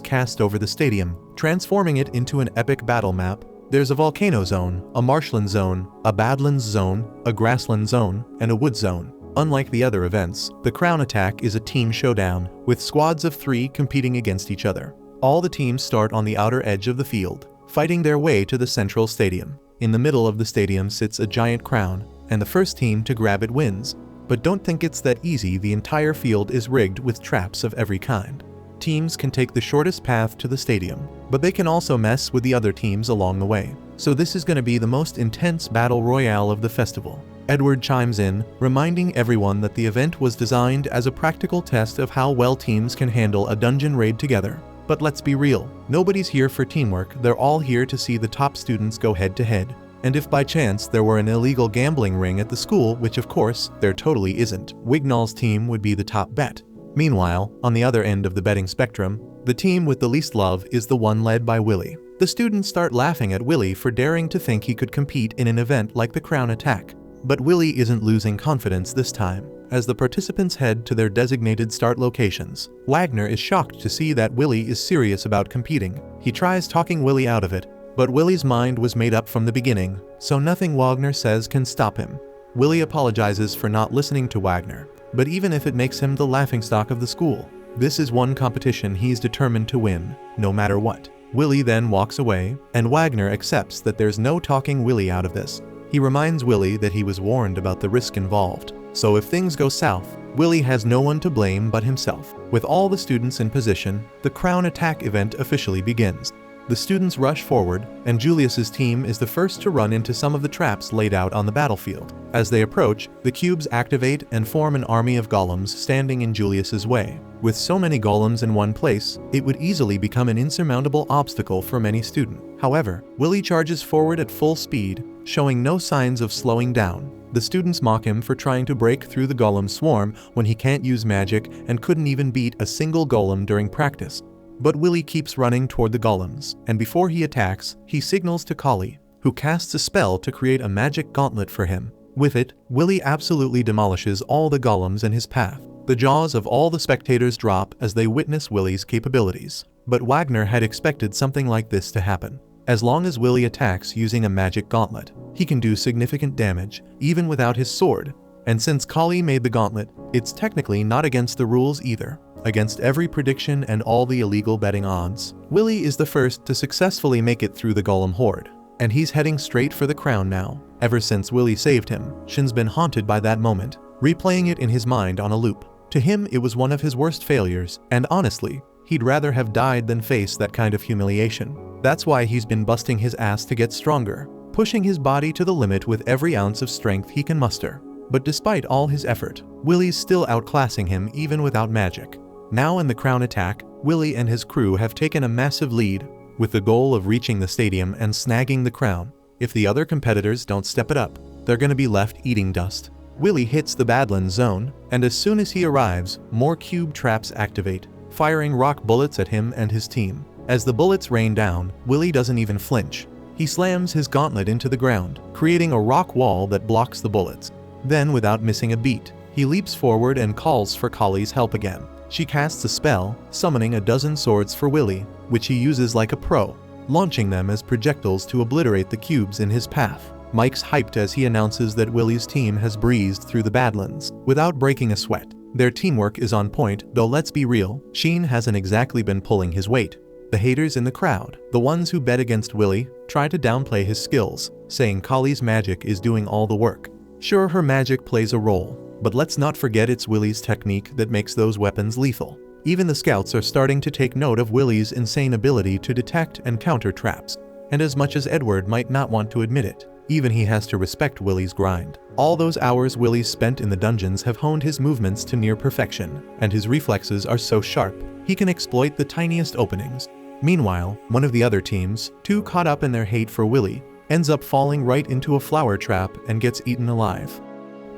cast over the stadium, transforming it into an epic battle map. There's a volcano zone, a marshland zone, a badlands zone, a grassland zone, and a wood zone. Unlike the other events, the Crown Attack is a team showdown, with squads of 3 competing against each other. All the teams start on the outer edge of the field, fighting their way to the central stadium. In the middle of the stadium sits a giant crown, and the first team to grab it wins. But don't think it's that easy. The entire field is rigged with traps of every kind. Teams can take the shortest path to the stadium, but they can also mess with the other teams along the way. So this is going to be the most intense battle royale of the festival. Edward chimes in, reminding everyone that the event was designed as a practical test of how well teams can handle a dungeon raid together. But let's be real, nobody's here for teamwork. They're all here to see the top students go head to head. And if by chance there were an illegal gambling ring at the school, which of course there totally isn't, Wignall's team would be the top bet. Meanwhile, on the other end of the betting spectrum, the team with the least love is the one led by Willie. The students start laughing at Willie for daring to think he could compete in an event like the Crown Attack. But Willie isn't losing confidence this time. As the participants head to their designated start locations, Wagner is shocked to see that Willie is serious about competing. He tries talking Willie out of it, but Willie's mind was made up from the beginning, so nothing Wagner says can stop him. Willie apologizes for not listening to Wagner, but even if it makes him the laughingstock of the school, this is one competition he's determined to win, no matter what. Willie then walks away, and Wagner accepts that there's no talking Willie out of this. He reminds Willie that he was warned about the risk involved, so if things go south, Willie has no one to blame but himself. With all the students in position, the Crown Attack event officially begins. The students rush forward, and Julius's team is the first to run into some of the traps laid out on the battlefield. As they approach, the cubes activate and form an army of golems standing in Julius's way. With so many golems in one place, it would easily become an insurmountable obstacle for many students. However, Willie charges forward at full speed, showing no signs of slowing down. The students mock him for trying to break through the golem swarm when he can't use magic and couldn't even beat a single golem during practice. But Willie keeps running toward the golems, and before he attacks, he signals to Kali, who casts a spell to create a magic gauntlet for him. With it, Willie absolutely demolishes all the golems in his path. The jaws of all the spectators drop as they witness Willie's capabilities. But Wagner had expected something like this to happen. As long as Willie attacks using a magic gauntlet, he can do significant damage, even without his sword. And since Kali made the gauntlet, it's technically not against the rules either. Against every prediction and all the illegal betting odds, Willie is the first to successfully make it through the golem horde. And he's heading straight for the crown now. Ever since Willie saved him, Shin's been haunted by that moment, replaying it in his mind on a loop. To him, it was one of his worst failures, and honestly, he'd rather have died than face that kind of humiliation. That's why he's been busting his ass to get stronger, pushing his body to the limit with every ounce of strength he can muster. But despite all his effort, Willie's still outclassing him even without magic. Now in the Crown Attack, Willie and his crew have taken a massive lead, with the goal of reaching the stadium and snagging the crown. If the other competitors don't step it up, they're gonna be left eating dust. Willie hits the Badlands zone, and as soon as he arrives, more cube traps activate, firing rock bullets at him and his team. As the bullets rain down, Willie doesn't even flinch. He slams his gauntlet into the ground, creating a rock wall that blocks the bullets. Then, without missing a beat, he leaps forward and calls for Kali's help again. She casts a spell, summoning a dozen swords for Willie, which he uses like a pro, launching them as projectiles to obliterate the cubes in his path. Mike's hyped as he announces that Willie's team has breezed through the Badlands without breaking a sweat. Their teamwork is on point, though let's be real, Sheen hasn't exactly been pulling his weight. The haters in the crowd, the ones who bet against Willy, try to downplay his skills, saying Kali's magic is doing all the work. Sure, her magic plays a role, but let's not forget it's Willy's technique that makes those weapons lethal. Even the scouts are starting to take note of Willy's insane ability to detect and counter traps. And as much as Edward might not want to admit it, even he has to respect Willy's grind. All those hours Willy spent in the dungeons have honed his movements to near perfection, and his reflexes are so sharp, he can exploit the tiniest openings. Meanwhile, one of the other teams, too caught up in their hate for Willy, ends up falling right into a flower trap and gets eaten alive.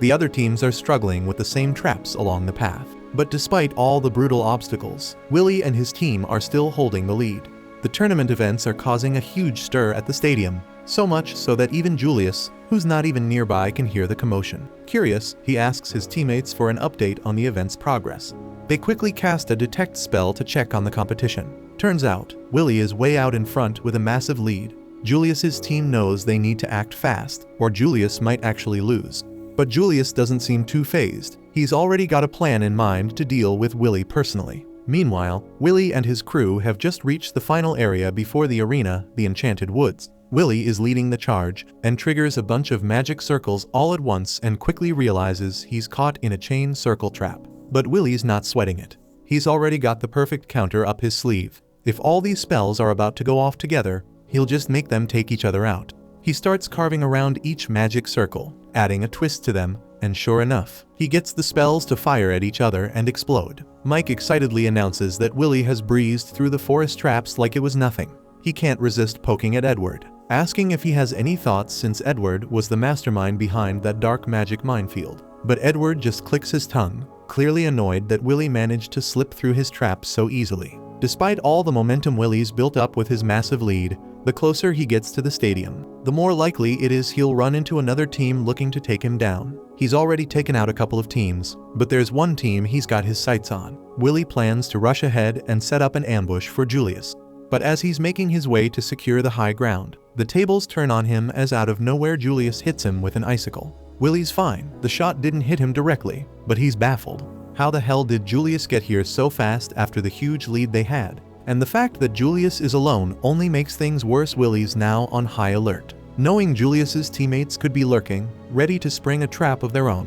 The other teams are struggling with the same traps along the path. But despite all the brutal obstacles, Willy and his team are still holding the lead. The tournament events are causing a huge stir at the stadium, so much so that even Julius, who's not even nearby, can hear the commotion. Curious, he asks his teammates for an update on the event's progress. They quickly cast a detect spell to check on the competition. Turns out, Willy is way out in front with a massive lead. Julius's team knows they need to act fast, or Julius might actually lose. But Julius doesn't seem too fazed. He's already got a plan in mind to deal with Willy personally. Meanwhile, Willy and his crew have just reached the final area before the arena, the Enchanted Woods. Willy is leading the charge and triggers a bunch of magic circles all at once and quickly realizes he's caught in a chain circle trap. But Willy's not sweating it. He's already got the perfect counter up his sleeve. If all these spells are about to go off together, he'll just make them take each other out. He starts carving around each magic circle, adding a twist to them, and sure enough, he gets the spells to fire at each other and explode. Mike excitedly announces that Willy has breezed through the forest traps like it was nothing. He can't resist poking at Edward, asking if he has any thoughts since Edward was the mastermind behind that dark magic minefield. But Edward just clicks his tongue, clearly annoyed that Willy managed to slip through his traps so easily. Despite all the momentum Willy's built up with his massive lead, the closer he gets to the stadium, the more likely it is he'll run into another team looking to take him down. He's already taken out a couple of teams, but there's one team he's got his sights on. Willy plans to rush ahead and set up an ambush for Julius. But as he's making his way to secure the high ground, the tables turn on him as out of nowhere Julius hits him with an icicle. Willy's fine, the shot didn't hit him directly, but he's baffled. How the hell did Julius get here so fast after the huge lead they had? And the fact that Julius is alone only makes things worse. Willy's now on high alert, knowing Julius's teammates could be lurking, ready to spring a trap of their own.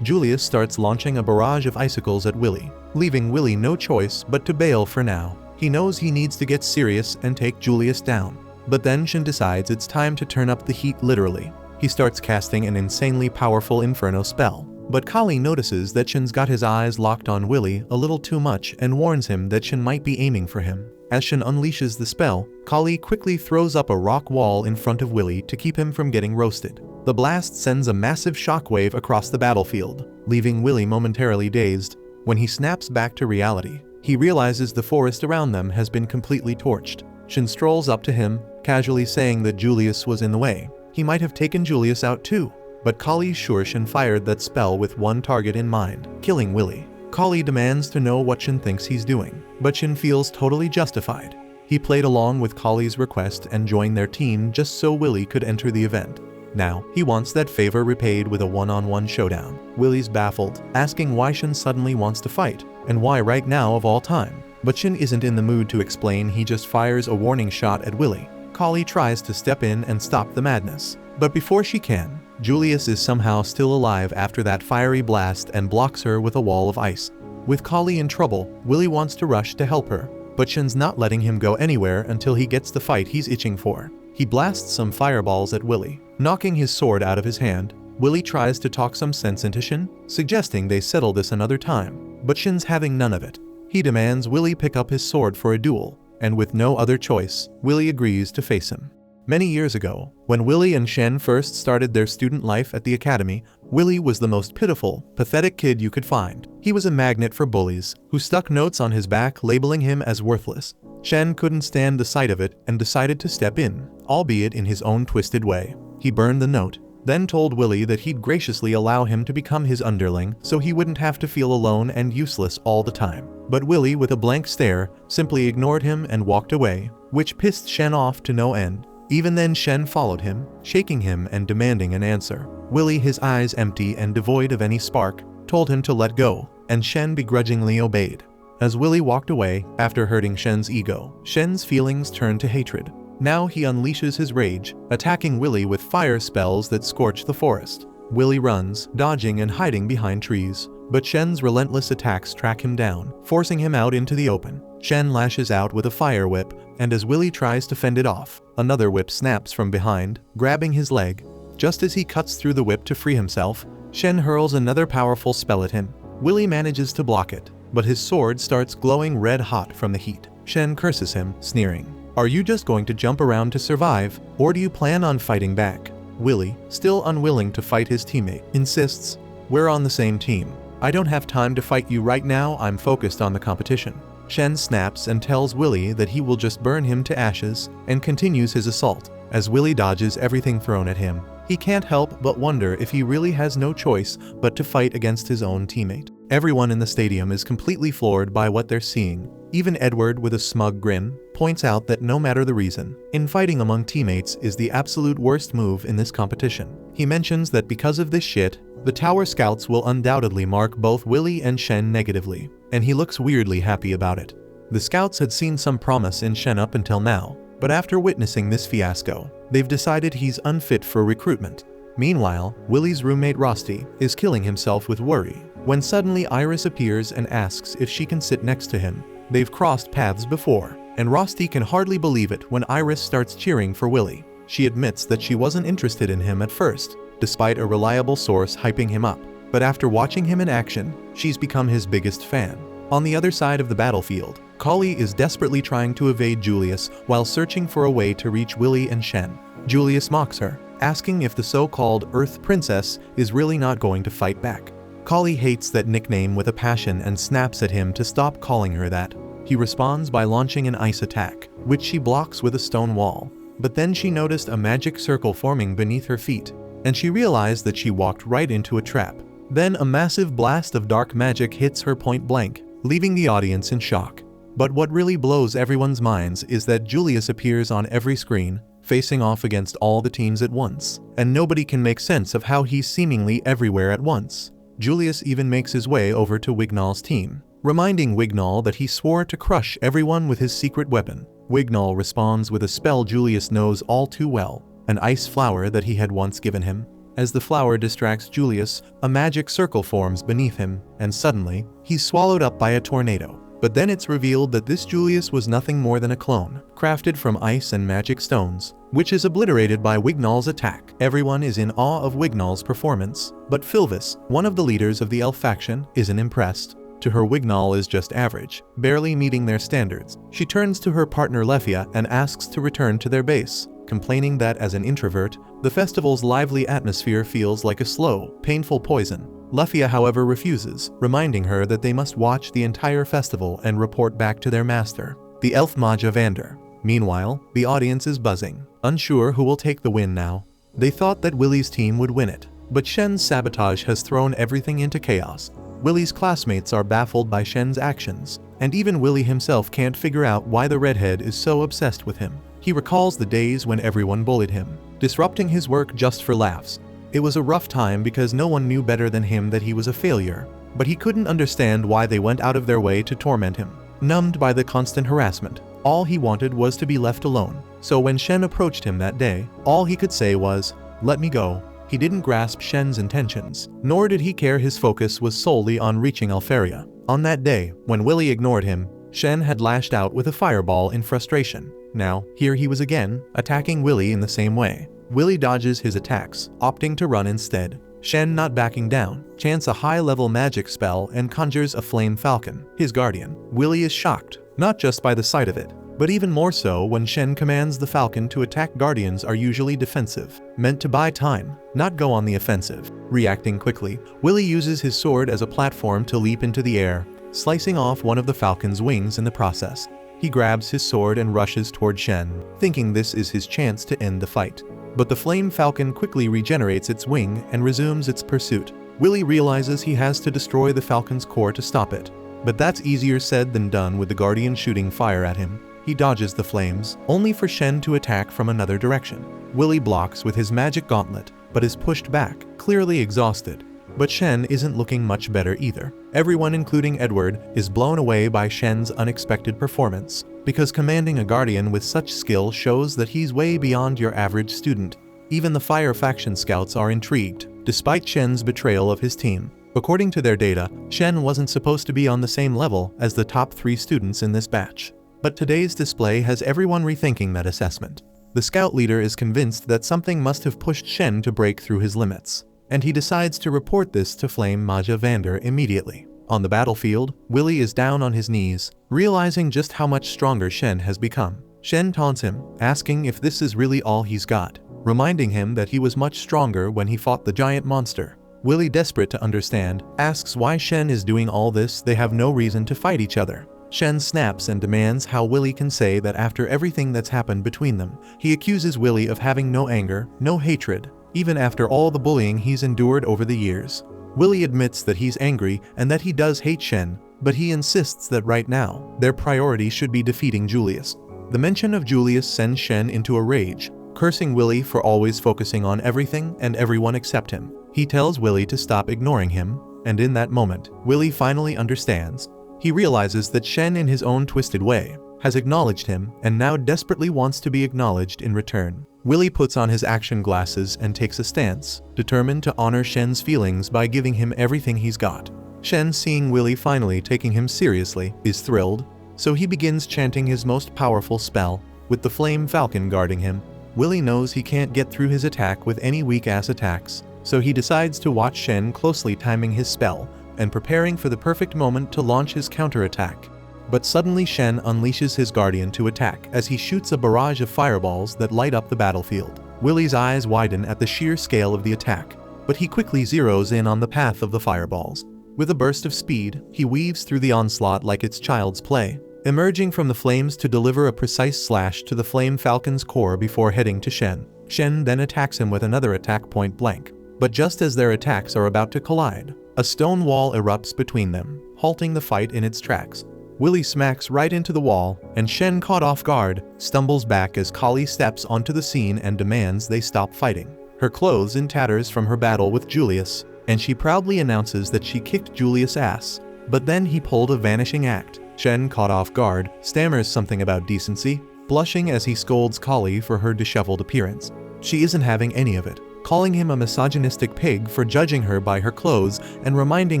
Julius starts launching a barrage of icicles at Willy, leaving Willy no choice but to bail for now. He knows he needs to get serious and take Julius down. But then Shin decides it's time to turn up the heat literally. He starts casting an insanely powerful inferno spell. But Kali notices that Shin's got his eyes locked on Willy a little too much and warns him that Shin might be aiming for him. As Shin unleashes the spell, Kali quickly throws up a rock wall in front of Willy to keep him from getting roasted. The blast sends a massive shockwave across the battlefield, leaving Willy momentarily dazed. When he snaps back to reality, he realizes the forest around them has been completely torched. Shin strolls up to him, casually saying that Julius was in the way. He might have taken Julius out too. But Kali's sure Shin fired that spell with one target in mind, killing Willy. Kali demands to know what Shin thinks he's doing, but Shin feels totally justified. He played along with Kali's request and joined their team just so Willy could enter the event. Now, he wants that favor repaid with a one-on-one showdown. Willy's baffled, asking why Shin suddenly wants to fight, and why right now of all time. But Shin isn't in the mood to explain. He just fires a warning shot at Willy. Kali tries to step in and stop the madness, but before she can, Julius is somehow still alive after that fiery blast and blocks her with a wall of ice. With Kali in trouble, Willy wants to rush to help her, but Shin's not letting him go anywhere until he gets the fight he's itching for. He blasts some fireballs at Willy, knocking his sword out of his hand. Willy tries to talk some sense into Shin, suggesting they settle this another time, but Shin's having none of it. He demands Willy pick up his sword for a duel, and with no other choice, Willy agrees to face him. Many years ago, when Willy and Shen first started their student life at the academy, Willy was the most pitiful, pathetic kid you could find. He was a magnet for bullies, who stuck notes on his back labeling him as worthless. Shen couldn't stand the sight of it and decided to step in, albeit in his own twisted way. He burned the note, then told Willy that he'd graciously allow him to become his underling so he wouldn't have to feel alone and useless all the time. But Willy, with a blank stare, simply ignored him and walked away, which pissed Shen off to no end. Even then Shen followed him, shaking him and demanding an answer. Willy, his eyes empty and devoid of any spark, told him to let go, and Shen begrudgingly obeyed. As Willy walked away after hurting Shen's ego, Shen's feelings turned to hatred. Now he unleashes his rage, attacking Willy with fire spells that scorch the forest. Willy runs, dodging and hiding behind trees, but Shen's relentless attacks track him down, forcing him out into the open. Shen lashes out with a fire whip, and as Willy tries to fend it off, another whip snaps from behind, grabbing his leg. Just as he cuts through the whip to free himself, Shen hurls another powerful spell at him. Willy manages to block it, but his sword starts glowing red hot from the heat. Shen curses him, sneering. "Are you just going to jump around to survive, or do you plan on fighting back?" Willy, still unwilling to fight his teammate, insists, "We're on the same team. I don't have time to fight you right now, I'm focused on the competition." Shen snaps and tells Willy that he will just burn him to ashes, and continues his assault. As Willy dodges everything thrown at him, he can't help but wonder if he really has no choice but to fight against his own teammate. Everyone in the stadium is completely floored by what they're seeing. Even Edward, with a smug grin, points out that no matter the reason, infighting among teammates is the absolute worst move in this competition. He mentions that because of this shit, the Tower Scouts will undoubtedly mark both Willy and Shen negatively, and he looks weirdly happy about it. The Scouts had seen some promise in Shen up until now, but after witnessing this fiasco, they've decided he's unfit for recruitment. Meanwhile, Willy's roommate Rosti is killing himself with worry, when suddenly Iris appears and asks if she can sit next to him. They've crossed paths before, and Rosti can hardly believe it when Iris starts cheering for Willy. She admits that she wasn't interested in him at first, despite a reliable source hyping him up, but after watching him in action, she's become his biggest fan. On the other side of the battlefield, Kali is desperately trying to evade Julius while searching for a way to reach Willy and Shen. Julius mocks her, asking if the so-called Earth Princess is really not going to fight back. Kali hates that nickname with a passion and snaps at him to stop calling her that. He responds by launching an ice attack, which she blocks with a stone wall. But then she noticed a magic circle forming beneath her feet, and she realized that she walked right into a trap. Then a massive blast of dark magic hits her point blank, leaving the audience in shock. But what really blows everyone's minds is that Julius appears on every screen, facing off against all the teams at once, and nobody can make sense of how he's seemingly everywhere at once. Julius even makes his way over to Wignall's team, reminding Wignall that he swore to crush everyone with his secret weapon. Wignall responds with a spell Julius knows all too well, an ice flower that he had once given him. As the flower distracts Julius, a magic circle forms beneath him, and suddenly, he's swallowed up by a tornado. But then it's revealed that this Julius was nothing more than a clone, crafted from ice and magic stones, which is obliterated by Wignall's attack. Everyone is in awe of Wignall's performance, but Philvis, one of the leaders of the elf faction, isn't impressed. To her, Wignall is just average, barely meeting their standards. She turns to her partner Lefia and asks to return to their base, complaining that as an introvert, the festival's lively atmosphere feels like a slow, painful poison. Lefia, however, refuses, reminding her that they must watch the entire festival and report back to their master, the elf Maja Vander. Meanwhile, the audience is buzzing, unsure who will take the win now. They thought that Willy's team would win it, but Shen's sabotage has thrown everything into chaos. Willy's classmates are baffled by Shen's actions, and even Willy himself can't figure out why the redhead is so obsessed with him. He recalls the days when everyone bullied him, disrupting his work just for laughs. It was a rough time because no one knew better than him that he was a failure, but he couldn't understand why they went out of their way to torment him. Numbed by the constant harassment, all he wanted was to be left alone. So when Shen approached him that day, all he could say was, "Let me go." He didn't grasp Shen's intentions, nor did he care. His focus was solely on reaching Alferia. On that day, when Willy ignored him, Shen had lashed out with a fireball in frustration. Now, here he was again, attacking Willy in the same way. Willy dodges his attacks, opting to run instead. Shen, not backing down, chants a high-level magic spell and conjures a flame falcon, his guardian. Willy is shocked, not just by the sight of it, but even more so when Shen commands the falcon to attack. Guardians are usually defensive, meant to buy time, not go on the offensive. Reacting quickly, Willy uses his sword as a platform to leap into the air, slicing off one of the falcon's wings in the process. He grabs his sword and rushes toward Shen, thinking this is his chance to end the fight. But the flame falcon quickly regenerates its wing and resumes its pursuit. Willy realizes he has to destroy the falcon's core to stop it, but that's easier said than done with the guardian shooting fire at him. He dodges the flames, only for Shen to attack from another direction. Willy blocks with his magic gauntlet, but is pushed back, clearly exhausted. But Shen isn't looking much better either. Everyone, including Edward, is blown away by Shen's unexpected performance, because commanding a guardian with such skill shows that he's way beyond your average student. Even the Fire faction scouts are intrigued, despite Shen's betrayal of his team. According to their data, Shen wasn't supposed to be on the same level as the top 3 students in this batch. But today's display has everyone rethinking that assessment. The scout leader is convinced that something must have pushed Shen to break through his limits, and he decides to report this to Flame Maja Vander immediately. On the battlefield, Willy is down on his knees, realizing just how much stronger Shen has become. Shen taunts him, asking if this is really all he's got, reminding him that he was much stronger when he fought the giant monster. Willy, desperate to understand, asks why Shen is doing all this. They have no reason to fight each other. Shen snaps and demands how Willy can say that after everything that's happened between them. He accuses Willy of having no anger, no hatred, even after all the bullying he's endured over the years. Willy admits that he's angry and that he does hate Shen, but he insists that right now, their priority should be defeating Julius. The mention of Julius sends Shen into a rage, cursing Willy for always focusing on everything and everyone except him. He tells Willy to stop ignoring him, and in that moment, Willy finally understands. He realizes that Shen, in his own twisted way, has acknowledged him and now desperately wants to be acknowledged in return. Willy puts on his action glasses and takes a stance, determined to honor Shen's feelings by giving him everything he's got. Shen, seeing Willy finally taking him seriously, is thrilled, so he begins chanting his most powerful spell. With the Flame Falcon guarding him, Willy knows he can't get through his attack with any weak-ass attacks, so he decides to watch Shen closely, timing his spell and preparing for the perfect moment to launch his counterattack. But suddenly Shen unleashes his guardian to attack as he shoots a barrage of fireballs that light up the battlefield. Willy's eyes widen at the sheer scale of the attack, but he quickly zeroes in on the path of the fireballs. With a burst of speed, he weaves through the onslaught like it's child's play, emerging from the flames to deliver a precise slash to the Flame Falcon's core before heading to Shen. Shen then attacks him with another attack point blank. But just as their attacks are about to collide, a stone wall erupts between them, halting the fight in its tracks. Willy smacks right into the wall, and Shen, caught off guard, stumbles back as Kali steps onto the scene and demands they stop fighting. Her clothes in tatters from her battle with Julius, and she proudly announces that she kicked Julius' ass. But then he pulled a vanishing act. Shen, caught off guard, stammers something about decency, blushing as he scolds Kali for her disheveled appearance. She isn't having any of it, calling him a misogynistic pig for judging her by her clothes and reminding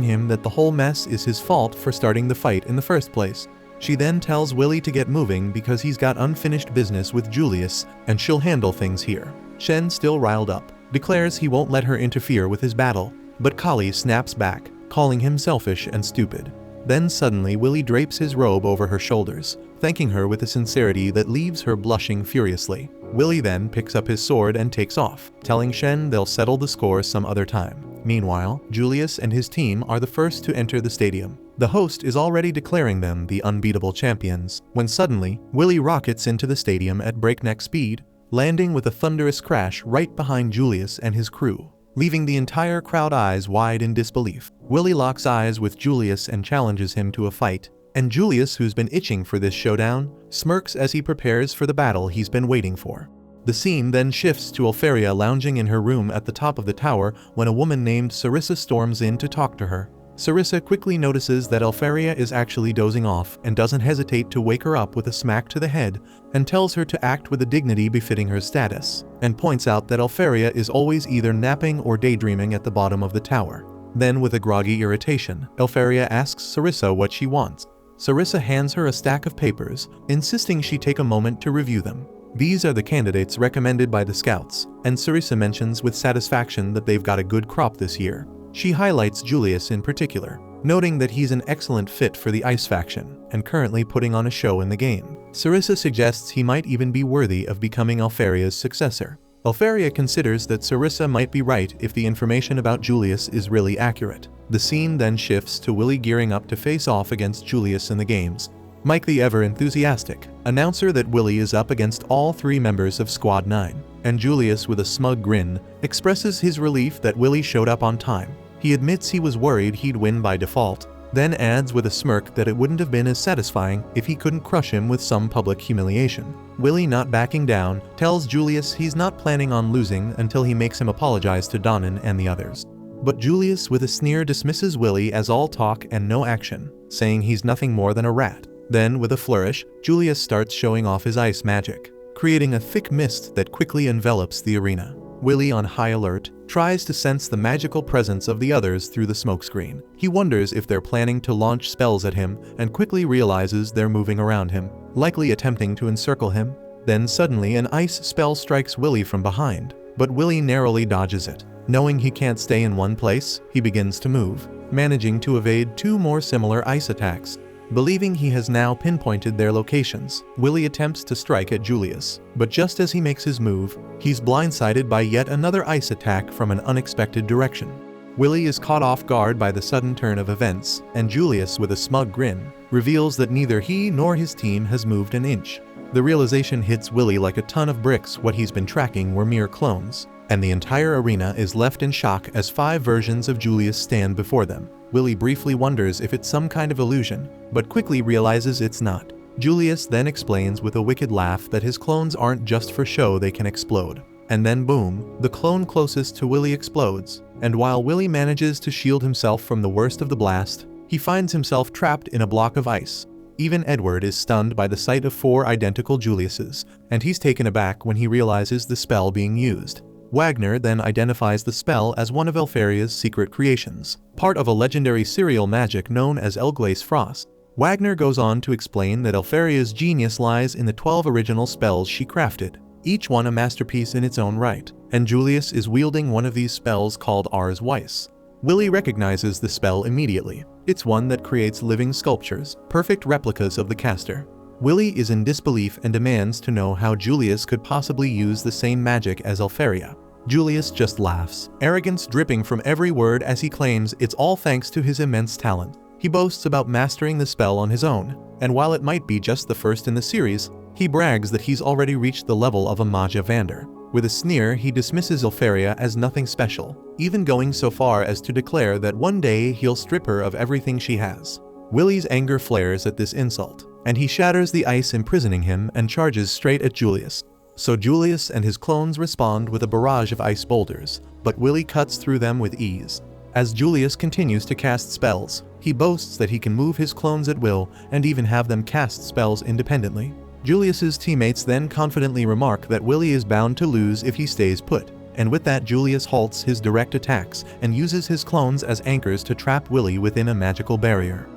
him that the whole mess is his fault for starting the fight in the first place. She then tells Willy to get moving because he's got unfinished business with Julius and she'll handle things here. Shen, still riled up, declares he won't let her interfere with his battle, but Kali snaps back, calling him selfish and stupid. Then suddenly Willy drapes his robe over her shoulders, thanking her with a sincerity that leaves her blushing furiously. Willy then picks up his sword and takes off, telling Shen they'll settle the score some other time. Meanwhile, Julius and his team are the first to enter the stadium. The host is already declaring them the unbeatable champions, when suddenly, Willy rockets into the stadium at breakneck speed, landing with a thunderous crash right behind Julius and his crew, leaving the entire crowd eyes wide in disbelief. Willy locks eyes with Julius and challenges him to a fight, and Julius, who's been itching for this showdown, smirks as he prepares for the battle he's been waiting for. The scene then shifts to Alferia lounging in her room at the top of the tower when a woman named Sarissa storms in to talk to her. Sarissa quickly notices that Alferia is actually dozing off and doesn't hesitate to wake her up with a smack to the head, and tells her to act with a dignity befitting her status, and points out that Alferia is always either napping or daydreaming at the bottom of the tower. Then, with a groggy irritation, Alferia asks Sarissa what she wants. Sarissa hands her a stack of papers, insisting she take a moment to review them. These are the candidates recommended by the scouts, and Sarissa mentions with satisfaction that they've got a good crop this year. She highlights Julius in particular, noting that he's an excellent fit for the Ice faction, and currently putting on a show in the game. Sarissa suggests he might even be worthy of becoming Alferia's successor. Alferia considers that Sarissa might be right if the information about Julius is really accurate. The scene then shifts to Willy gearing up to face off against Julius in the games. Mike, the ever-enthusiastic announcer that Willy is up against all 3 members of Squad 9, and Julius, with a smug grin, expresses his relief that Willy showed up on time. He admits he was worried he'd win by default, then adds with a smirk that it wouldn't have been as satisfying if he couldn't crush him with some public humiliation. Willy, not backing down, tells Julius he's not planning on losing until he makes him apologize to Donnan and the others. But Julius with a sneer dismisses Willy as all talk and no action, saying he's nothing more than a rat. Then, with a flourish, Julius starts showing off his ice magic, creating a thick mist that quickly envelops the arena. Willy, on high alert, tries to sense the magical presence of the others through the smokescreen. He wonders if they're planning to launch spells at him and quickly realizes they're moving around him, likely attempting to encircle him. Then suddenly an ice spell strikes Willy from behind, but Willy narrowly dodges it. Knowing he can't stay in one place, he begins to move, managing to evade 2 more similar ice attacks. Believing he has now pinpointed their locations, Willy attempts to strike at Julius, but just as he makes his move, he's blindsided by yet another ice attack from an unexpected direction. Willy is caught off guard by the sudden turn of events, and Julius, with a smug grin, reveals that neither he nor his team has moved an inch. The realization hits Willy like a ton of bricks. What he's been tracking were mere clones, and the entire arena is left in shock as 5 versions of Julius stand before them. Willy briefly wonders if it's some kind of illusion, but quickly realizes it's not. Julius then explains with a wicked laugh that his clones aren't just for show, they can explode. And then boom, the clone closest to Willy explodes, and while Willy manages to shield himself from the worst of the blast, he finds himself trapped in a block of ice. Even Edward is stunned by the sight of 4 identical Juliuses, and he's taken aback when he realizes the spell being used. Wagner then identifies the spell as one of Elfaria's secret creations, part of a legendary serial magic known as Elglace Frost. Wagner goes on to explain that Elfaria's genius lies in the 12 original spells she crafted, each one a masterpiece in its own right, and Julius is wielding one of these spells called Ars Weiss. Willy recognizes the spell immediately. It's one that creates living sculptures, perfect replicas of the caster. Willy is in disbelief and demands to know how Julius could possibly use the same magic as Elfaria. Julius just laughs, arrogance dripping from every word as he claims it's all thanks to his immense talent. He boasts about mastering the spell on his own, and while it might be just the first in the series, he brags that he's already reached the level of a Maja Vander. With a sneer, he dismisses Elfaria as nothing special, even going so far as to declare that one day he'll strip her of everything she has. Willy's anger flares at this insult, and he shatters the ice imprisoning him and charges straight at Julius. So Julius and his clones respond with a barrage of ice boulders, but Willy cuts through them with ease. As Julius continues to cast spells, he boasts that he can move his clones at will and even have them cast spells independently. Julius's teammates then confidently remark that Willy is bound to lose if he stays put, and with that Julius halts his direct attacks and uses his clones as anchors to trap Willy within a magical barrier.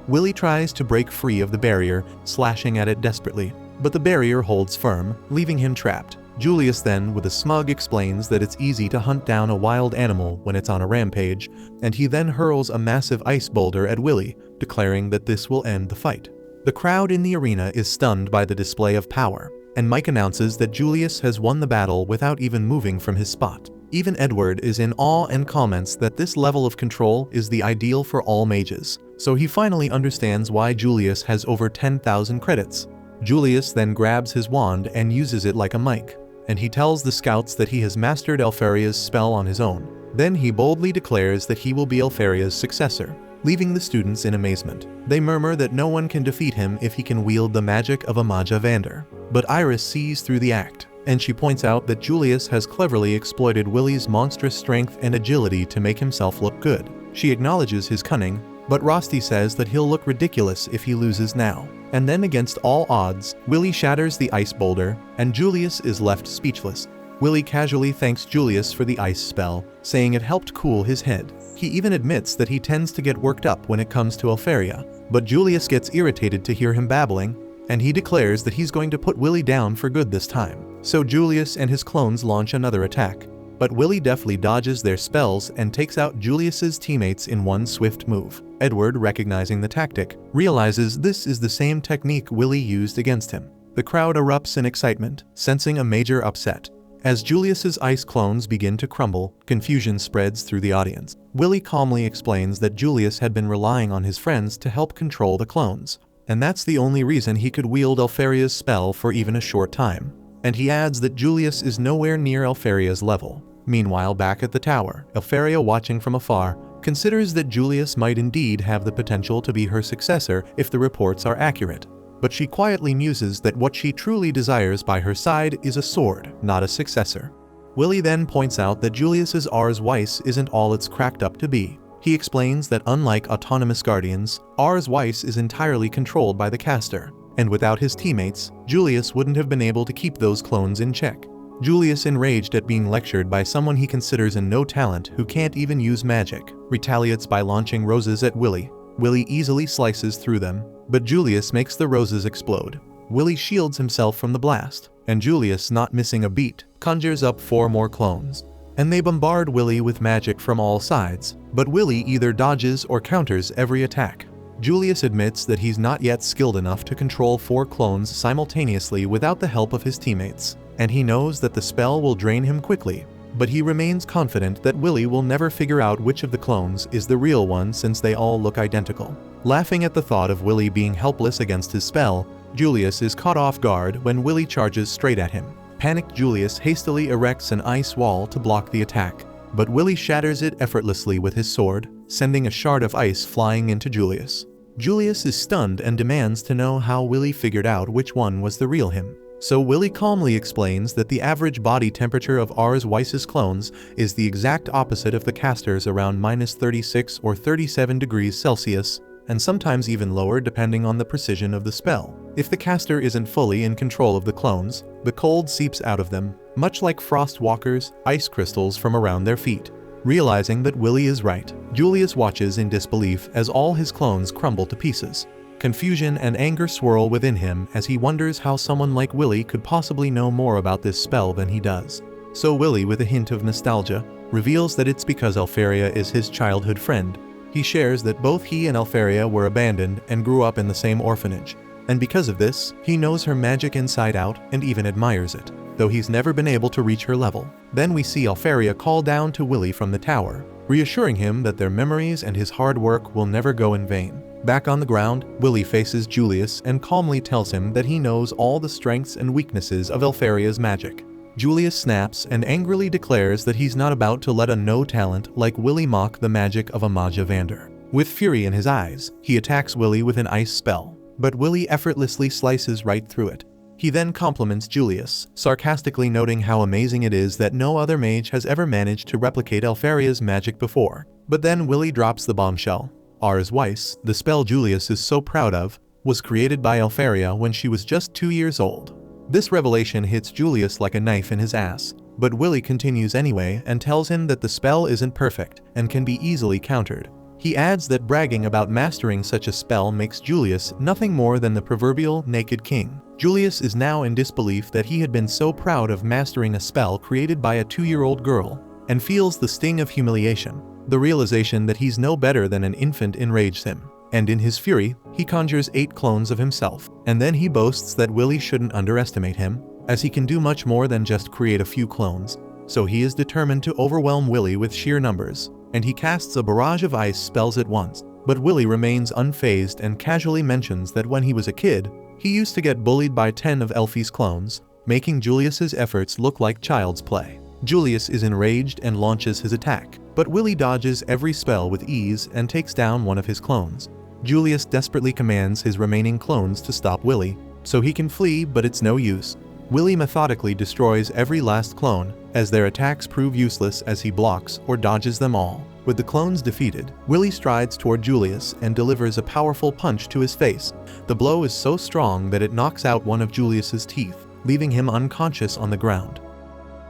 Willy tries to break free of the barrier, slashing at it desperately, but the barrier holds firm, leaving him trapped. Julius then, with a smug, explains that it's easy to hunt down a wild animal when it's on a rampage, and he then hurls a massive ice boulder at Willy, declaring that this will end the fight. The crowd in the arena is stunned by the display of power, and Mike announces that Julius has won the battle without even moving from his spot. Even Edward is in awe and comments that this level of control is the ideal for all mages, so he finally understands why Julius has over 10,000 credits. Julius then grabs his wand and uses it like a mic, and he tells the scouts that he has mastered Elfaria's spell on his own. Then he boldly declares that he will be Elfaria's successor, leaving the students in amazement. They murmur that no one can defeat him if he can wield the magic of a Maja Vander. But Iris sees through the act, and she points out that Julius has cleverly exploited Willy's monstrous strength and agility to make himself look good. She acknowledges his cunning, but Rosti says that he'll look ridiculous if he loses now. And then, against all odds, Willy shatters the ice boulder, and Julius is left speechless. Willy casually thanks Julius for the ice spell, saying it helped cool his head. He even admits that he tends to get worked up when it comes to Elfaria, but Julius gets irritated to hear him babbling, and he declares that he's going to put Willy down for good this time. So Julius and his clones launch another attack, but Willy deftly dodges their spells and takes out Julius's teammates in one swift move. Edward, recognizing the tactic, realizes this is the same technique Willy used against him. The crowd erupts in excitement, sensing a major upset. As Julius's ice clones begin to crumble, confusion spreads through the audience. Willy calmly explains that Julius had been relying on his friends to help control the clones, and that's the only reason he could wield Elfaria's spell for even a short time. And he adds that Julius is nowhere near Elfaria's level. Meanwhile, back at the tower, Elfaria, watching from afar, considers that Julius might indeed have the potential to be her successor if the reports are accurate. But she quietly muses that what she truly desires by her side is a sword, not a successor. Willie then points out that Julius's Ars Weiss isn't all it's cracked up to be. He explains that unlike autonomous guardians, Ars Weiss is entirely controlled by the caster, and without his teammates, Julius wouldn't have been able to keep those clones in check. Julius, enraged at being lectured by someone he considers a no-talent who can't even use magic, retaliates by launching roses at Willie. Willie easily slices through them, but Julius makes the roses explode. Willie shields himself from the blast, and Julius, not missing a beat, conjures up 4 more clones. And they bombard Willie with magic from all sides, but Willie either dodges or counters every attack. Julius admits that he's not yet skilled enough to control 4 clones simultaneously without the help of his teammates, and he knows that the spell will drain him quickly. But he remains confident that Willie will never figure out which of the clones is the real one since they all look identical. Laughing at the thought of Willie being helpless against his spell, Julius is caught off guard when Willie charges straight at him. Panicked Julius hastily erects an ice wall to block the attack, but Willie shatters it effortlessly with his sword, sending a shard of ice flying into Julius. Julius is stunned and demands to know how Willie figured out which one was the real him. So Willie calmly explains that the average body temperature of Ars Weiss's clones is the exact opposite of the caster's, around -36 or 37 degrees Celsius, and sometimes even lower depending on the precision of the spell. If the caster isn't fully in control of the clones, the cold seeps out of them, much like frost walkers, ice crystals from around their feet. Realizing that Willie is right, Julius watches in disbelief as all his clones crumble to pieces. Confusion and anger swirl within him as he wonders how someone like Willie could possibly know more about this spell than he does. So Willie, with a hint of nostalgia, reveals that it's because Alfaria is his childhood friend. He shares that both he and Alfaria were abandoned and grew up in the same orphanage, and because of this, he knows her magic inside out and even admires it, though he's never been able to reach her level. Then we see Alfaria call down to Willie from the tower, reassuring him that their memories and his hard work will never go in vain. Back on the ground, Willie faces Julius and calmly tells him that he knows all the strengths and weaknesses of Alfaria's magic. Julius snaps and angrily declares that he's not about to let a no-talent like Willie mock the magic of a Maja Vander. With fury in his eyes, he attacks Willie with an ice spell, but Willie effortlessly slices right through it. He then compliments Julius, sarcastically noting how amazing it is that no other mage has ever managed to replicate Alfaria's magic before. But then Willie drops the bombshell. Ars Weiss, the spell Julius is so proud of, was created by Alfaria when she was just 2 years old. This revelation hits Julius like a knife in his ass, but Willie continues anyway and tells him that the spell isn't perfect and can be easily countered. He adds that bragging about mastering such a spell makes Julius nothing more than the proverbial naked king. Julius is now in disbelief that he had been so proud of mastering a spell created by a 2-year-old girl, and feels the sting of humiliation. The realization that he's no better than an infant enrages him, and in his fury, he conjures 8 clones of himself, and then he boasts that Willie shouldn't underestimate him, as he can do much more than just create a few clones. So he is determined to overwhelm Willie with sheer numbers, and he casts a barrage of ice spells at once. But Willie remains unfazed and casually mentions that when he was a kid, he used to get bullied by 10 of Elfie's clones, making Julius's efforts look like child's play. Julius is enraged and launches his attack, but Willie dodges every spell with ease and takes down one of his clones. Julius desperately commands his remaining clones to stop Willie, so he can flee, but it's no use. Willie methodically destroys every last clone, as their attacks prove useless as he blocks or dodges them all. With the clones defeated, Willie strides toward Julius and delivers a powerful punch to his face. The blow is so strong that it knocks out one of Julius's teeth, leaving him unconscious on the ground.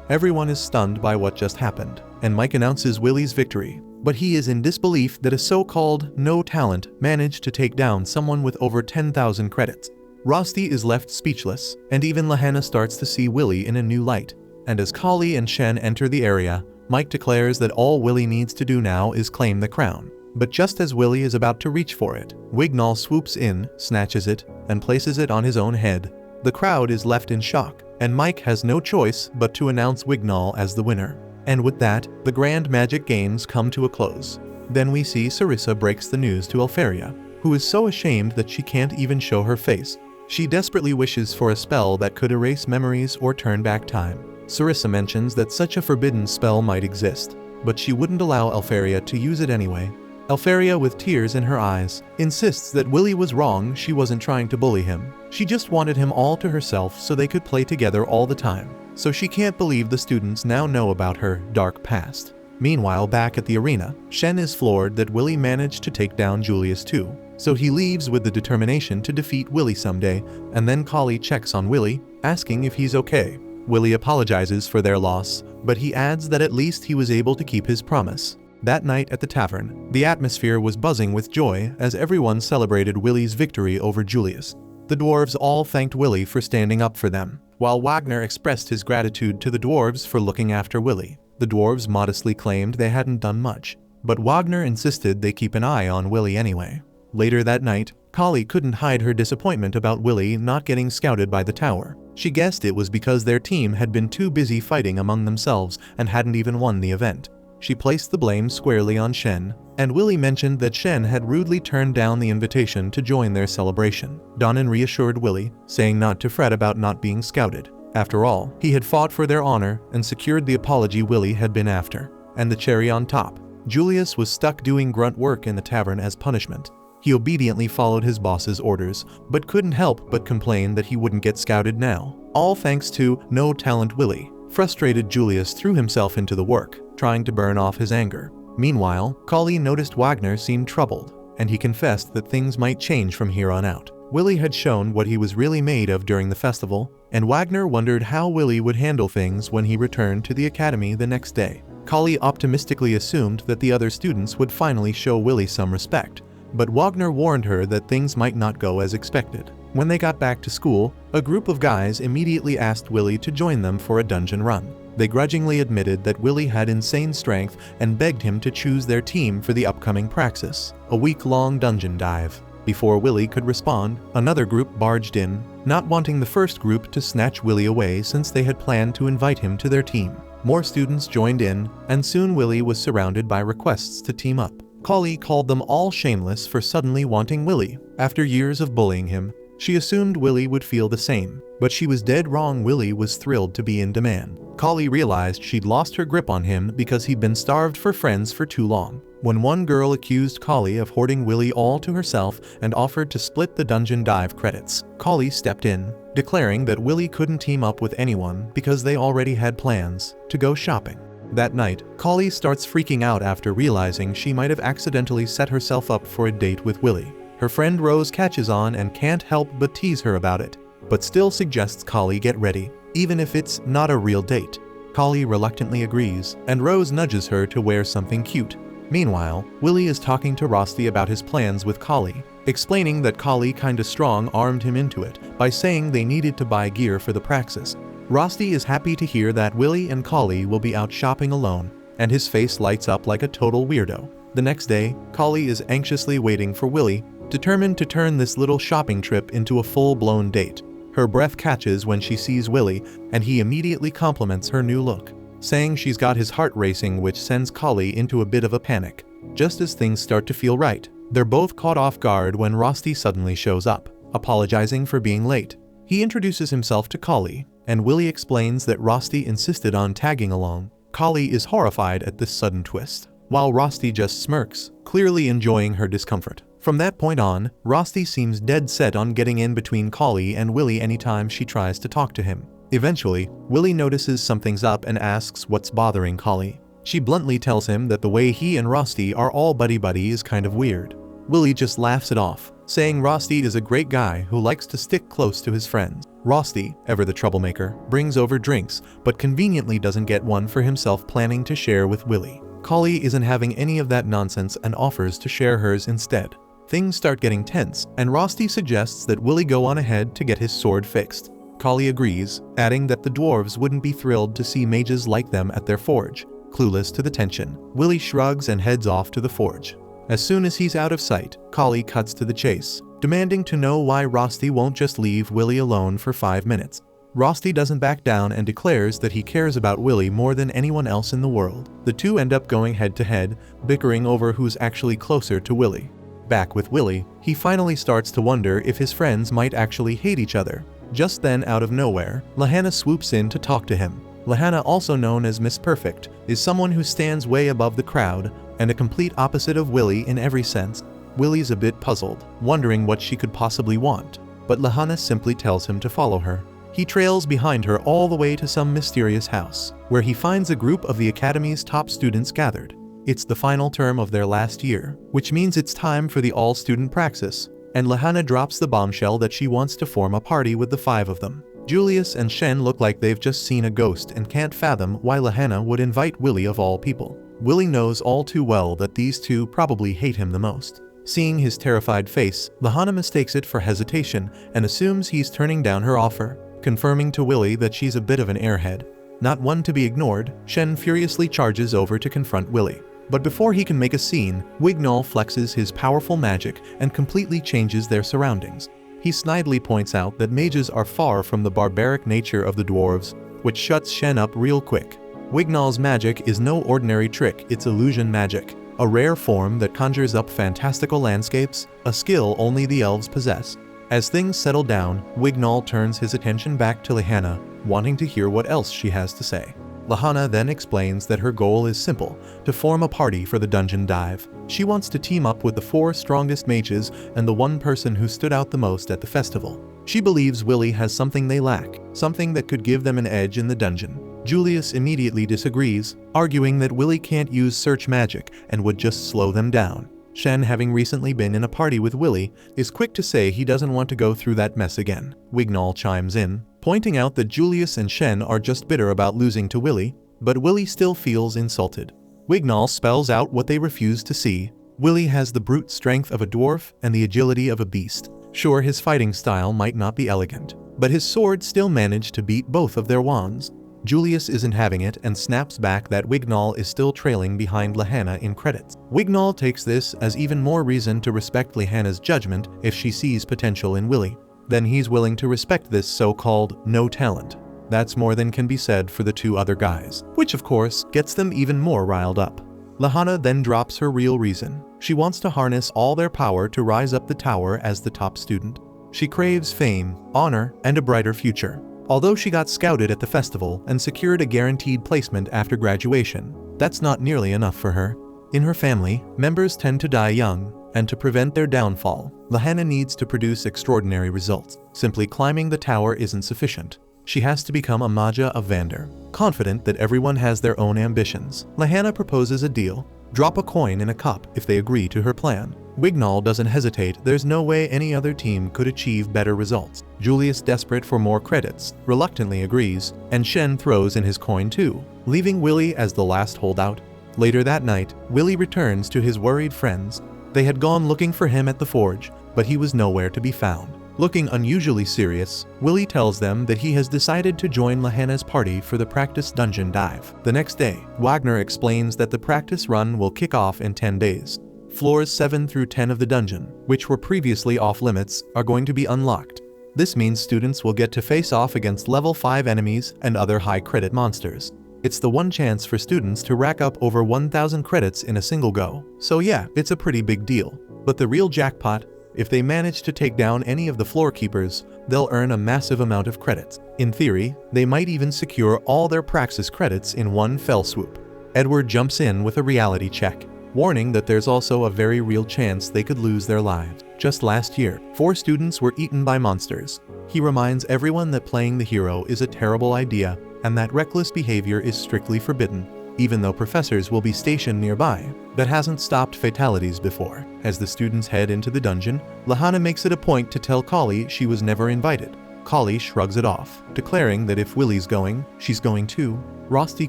Everyone is stunned by what just happened, and Mike announces Willie's victory, but he is in disbelief that a so-called no-talent managed to take down someone with over 10,000 credits. Rosti is left speechless, and even Lahanna starts to see Willie in a new light. And as Kali and Shen enter the area, Mike declares that all Willie needs to do now is claim the crown. But just as Willie is about to reach for it, Wignall swoops in, snatches it, and places it on his own head. The crowd is left in shock, and Mike has no choice but to announce Wignall as the winner. And with that, the Grand Magic Games come to a close. Then we see Sarissa breaks the news to Alfaria, who is so ashamed that she can't even show her face. She desperately wishes for a spell that could erase memories or turn back time. Sarissa mentions that such a forbidden spell might exist, but she wouldn't allow Alfaria to use it anyway. Alfaria, with tears in her eyes, insists that Willie was wrong. She wasn't trying to bully him. She just wanted him all to herself so they could play together all the time. so she can't believe the students now know about her dark past. Meanwhile, back at the arena, Shen is floored that Willy managed to take down Julius too, so he leaves with the determination to defeat Willy someday, and then Kali checks on Willy, asking if he's okay. Willy apologizes for their loss, but he adds that at least he was able to keep his promise. That night at the tavern, the atmosphere was buzzing with joy as everyone celebrated Willy's victory over Julius. The dwarves all thanked Willy for standing up for them, while Wagner expressed his gratitude to the dwarves for looking after Willy. The dwarves modestly claimed they hadn't done much, but Wagner insisted they keep an eye on Willy anyway. Later that night, Kali couldn't hide her disappointment about Willy not getting scouted by the tower. She guessed it was because their team had been too busy fighting among themselves and hadn't even won the event. She placed the blame squarely on Shen, and Willy mentioned that Shen had rudely turned down the invitation to join their celebration. Donan reassured Willy, saying not to fret about not being scouted. After all, he had fought for their honor and secured the apology Willy had been after. And the cherry on top, Julius was stuck doing grunt work in the tavern as punishment. He obediently followed his boss's orders, but couldn't help but complain that he wouldn't get scouted now. All thanks to no talent Willy. Frustrated, Julius threw himself into the work, trying to burn off his anger. Meanwhile, Kali noticed Wagner seemed troubled, and he confessed that things might change from here on out. Willy had shown what he was really made of during the festival, and Wagner wondered how Willy would handle things when he returned to the academy the next day. Kali optimistically assumed that the other students would finally show Willy some respect, but Wagner warned her that things might not go as expected. When they got back to school, a group of guys immediately asked Willy to join them for a dungeon run. They grudgingly admitted that Willy had insane strength and begged him to choose their team for the upcoming praxis, a week-long dungeon dive. Before Willy could respond, another group barged in, not wanting the first group to snatch Willy away since they had planned to invite him to their team. More students joined in, and soon Willy was surrounded by requests to team up. Kali called them all shameless for suddenly wanting Willy. After years of bullying him, she assumed Willy would feel the same, but she was dead wrong. Willy was thrilled to be in demand. Kali realized she'd lost her grip on him because he'd been starved for friends for too long. When one girl accused Kali of hoarding Willy all to herself and offered to split the dungeon dive credits, Kali stepped in, declaring that Willy couldn't team up with anyone because they already had plans to go shopping. That night, Kali starts freaking out after realizing she might have accidentally set herself up for a date with Willy. Her friend Rose catches on and can't help but tease her about it, but still suggests Kali get ready, even if it's not a real date. Kali reluctantly agrees, and Rose nudges her to wear something cute. Meanwhile, Willy is talking to Rosti about his plans with Kali, explaining that Kali kinda strong-armed him into it by saying they needed to buy gear for the praxis. Rosti is happy to hear that Willy and Kali will be out shopping alone, and his face lights up like a total weirdo. The next day, Kali is anxiously waiting for Willy, determined to turn this little shopping trip into a full-blown date. Her breath catches when she sees Willy, and he immediately compliments her new look, saying she's got his heart racing, which sends Kali into a bit of a panic. Just as things start to feel right, they're both caught off guard when Rosti suddenly shows up, apologizing for being late. He introduces himself to Kali, and Willy explains that Rosti insisted on tagging along. Kali is horrified at this sudden twist, while Rosti just smirks, clearly enjoying her discomfort. From that point on, Rosti seems dead set on getting in between Kali and Willy anytime she tries to talk to him. Eventually, Willy notices something's up and asks what's bothering Kali. She bluntly tells him that the way he and Rosti are all buddy-buddy is kind of weird. Willy just laughs it off, saying Rosti is a great guy who likes to stick close to his friends. Rosti, ever the troublemaker, brings over drinks, but conveniently doesn't get one for himself, planning to share with Willy. Kali isn't having any of that nonsense and offers to share hers instead. Things start getting tense, and Rosti suggests that Willy go on ahead to get his sword fixed. Kali agrees, adding that the dwarves wouldn't be thrilled to see mages like them at their forge. Clueless to the tension, Willy shrugs and heads off to the forge. As soon as he's out of sight, Kali cuts to the chase, demanding to know why Rosti won't just leave Willy alone for 5 minutes. Rosti doesn't back down and declares that he cares about Willy more than anyone else in the world. The two end up going head-to-head, bickering over who's actually closer to Willy. Back with Willy, he finally starts to wonder if his friends might actually hate each other. Just then, out of nowhere, Lahanna swoops in to talk to him. Lahanna, also known as Miss Perfect, is someone who stands way above the crowd, and a complete opposite of Willy in every sense. Willy's a bit puzzled, wondering what she could possibly want, but Lahanna simply tells him to follow her. He trails behind her all the way to some mysterious house, where he finds a group of the academy's top students gathered. It's the final term of their last year, which means it's time for the all-student praxis, and Lahanna drops the bombshell that she wants to form a party with the 5 of them. Julius and Shen look like they've just seen a ghost and can't fathom why Lahanna would invite Willy of all people. Willy knows all too well that these two probably hate him the most. Seeing his terrified face, Lahanna mistakes it for hesitation and assumes he's turning down her offer, confirming to Willy that she's a bit of an airhead. Not one to be ignored, Shen furiously charges over to confront Willy. But before he can make a scene, Wignall flexes his powerful magic and completely changes their surroundings. He snidely points out that mages are far from the barbaric nature of the dwarves, which shuts Shen up real quick. Wignall's magic is no ordinary trick, it's illusion magic, a rare form that conjures up fantastical landscapes, a skill only the elves possess. As things settle down, Wignall turns his attention back to Lahanna, wanting to hear what else she has to say. Lahanna then explains that her goal is simple, to form a party for the dungeon dive. She wants to team up with the 4 strongest mages and the one person who stood out the most at the festival. She believes Willy has something they lack, something that could give them an edge in the dungeon. Julius immediately disagrees, arguing that Willy can't use search magic and would just slow them down. Shen, having recently been in a party with Willy, is quick to say he doesn't want to go through that mess again. Wignall chimes in, pointing out that Julius and Shen are just bitter about losing to Willy, but Willy still feels insulted. Wignall spells out what they refuse to see. Willy has the brute strength of a dwarf and the agility of a beast. Sure, his fighting style might not be elegant, but his sword still managed to beat both of their wands. Julius isn't having it and snaps back that Wignall is still trailing behind Lahanna in credits. Wignall takes this as even more reason to respect Lahanna's judgment if she sees potential in Willy. Then he's willing to respect this so-called no talent. That's more than can be said for the 2 other guys, which of course gets them even more riled up. Lahanna then drops her real reason. She wants to harness all their power to rise up the tower as the top student. She craves fame, honor, and a brighter future. Although she got scouted at the festival and secured a guaranteed placement after graduation, that's not nearly enough for her. In her family, members tend to die young, and to prevent their downfall, Lahanna needs to produce extraordinary results. Simply climbing the tower isn't sufficient. She has to become a Maja of Vander. Confident that everyone has their own ambitions, Lahanna proposes a deal. Drop a coin in a cup if they agree to her plan. Wignall doesn't hesitate, there's no way any other team could achieve better results. Julius, desperate for more credits, reluctantly agrees, and Shen throws in his coin too, leaving Willy as the last holdout. Later that night, Willy returns to his worried friends. They had gone looking for him at the forge, but he was nowhere to be found. Looking unusually serious, Willy tells them that he has decided to join Lahanna's party for the practice dungeon dive. The next day, Wagner explains that the practice run will kick off in 10 days. Floors 7 through 10 of the dungeon, which were previously off-limits, are going to be unlocked. This means students will get to face off against level 5 enemies and other high-credit monsters. It's the one chance for students to rack up over 1,000 credits in a single go. So yeah, it's a pretty big deal. But the real jackpot, if they manage to take down any of the floor keepers, they'll earn a massive amount of credits. In theory, they might even secure all their praxis credits in one fell swoop. Edward jumps in with a reality check, warning that there's also a very real chance they could lose their lives. Just last year, 4 students were eaten by monsters. He reminds everyone that playing the hero is a terrible idea, and that reckless behavior is strictly forbidden, even though professors will be stationed nearby. That hasn't stopped fatalities before. As the students head into the dungeon, Lahanna makes it a point to tell Kali she was never invited. Kali shrugs it off, declaring that if Willy's going, she's going too. Rosti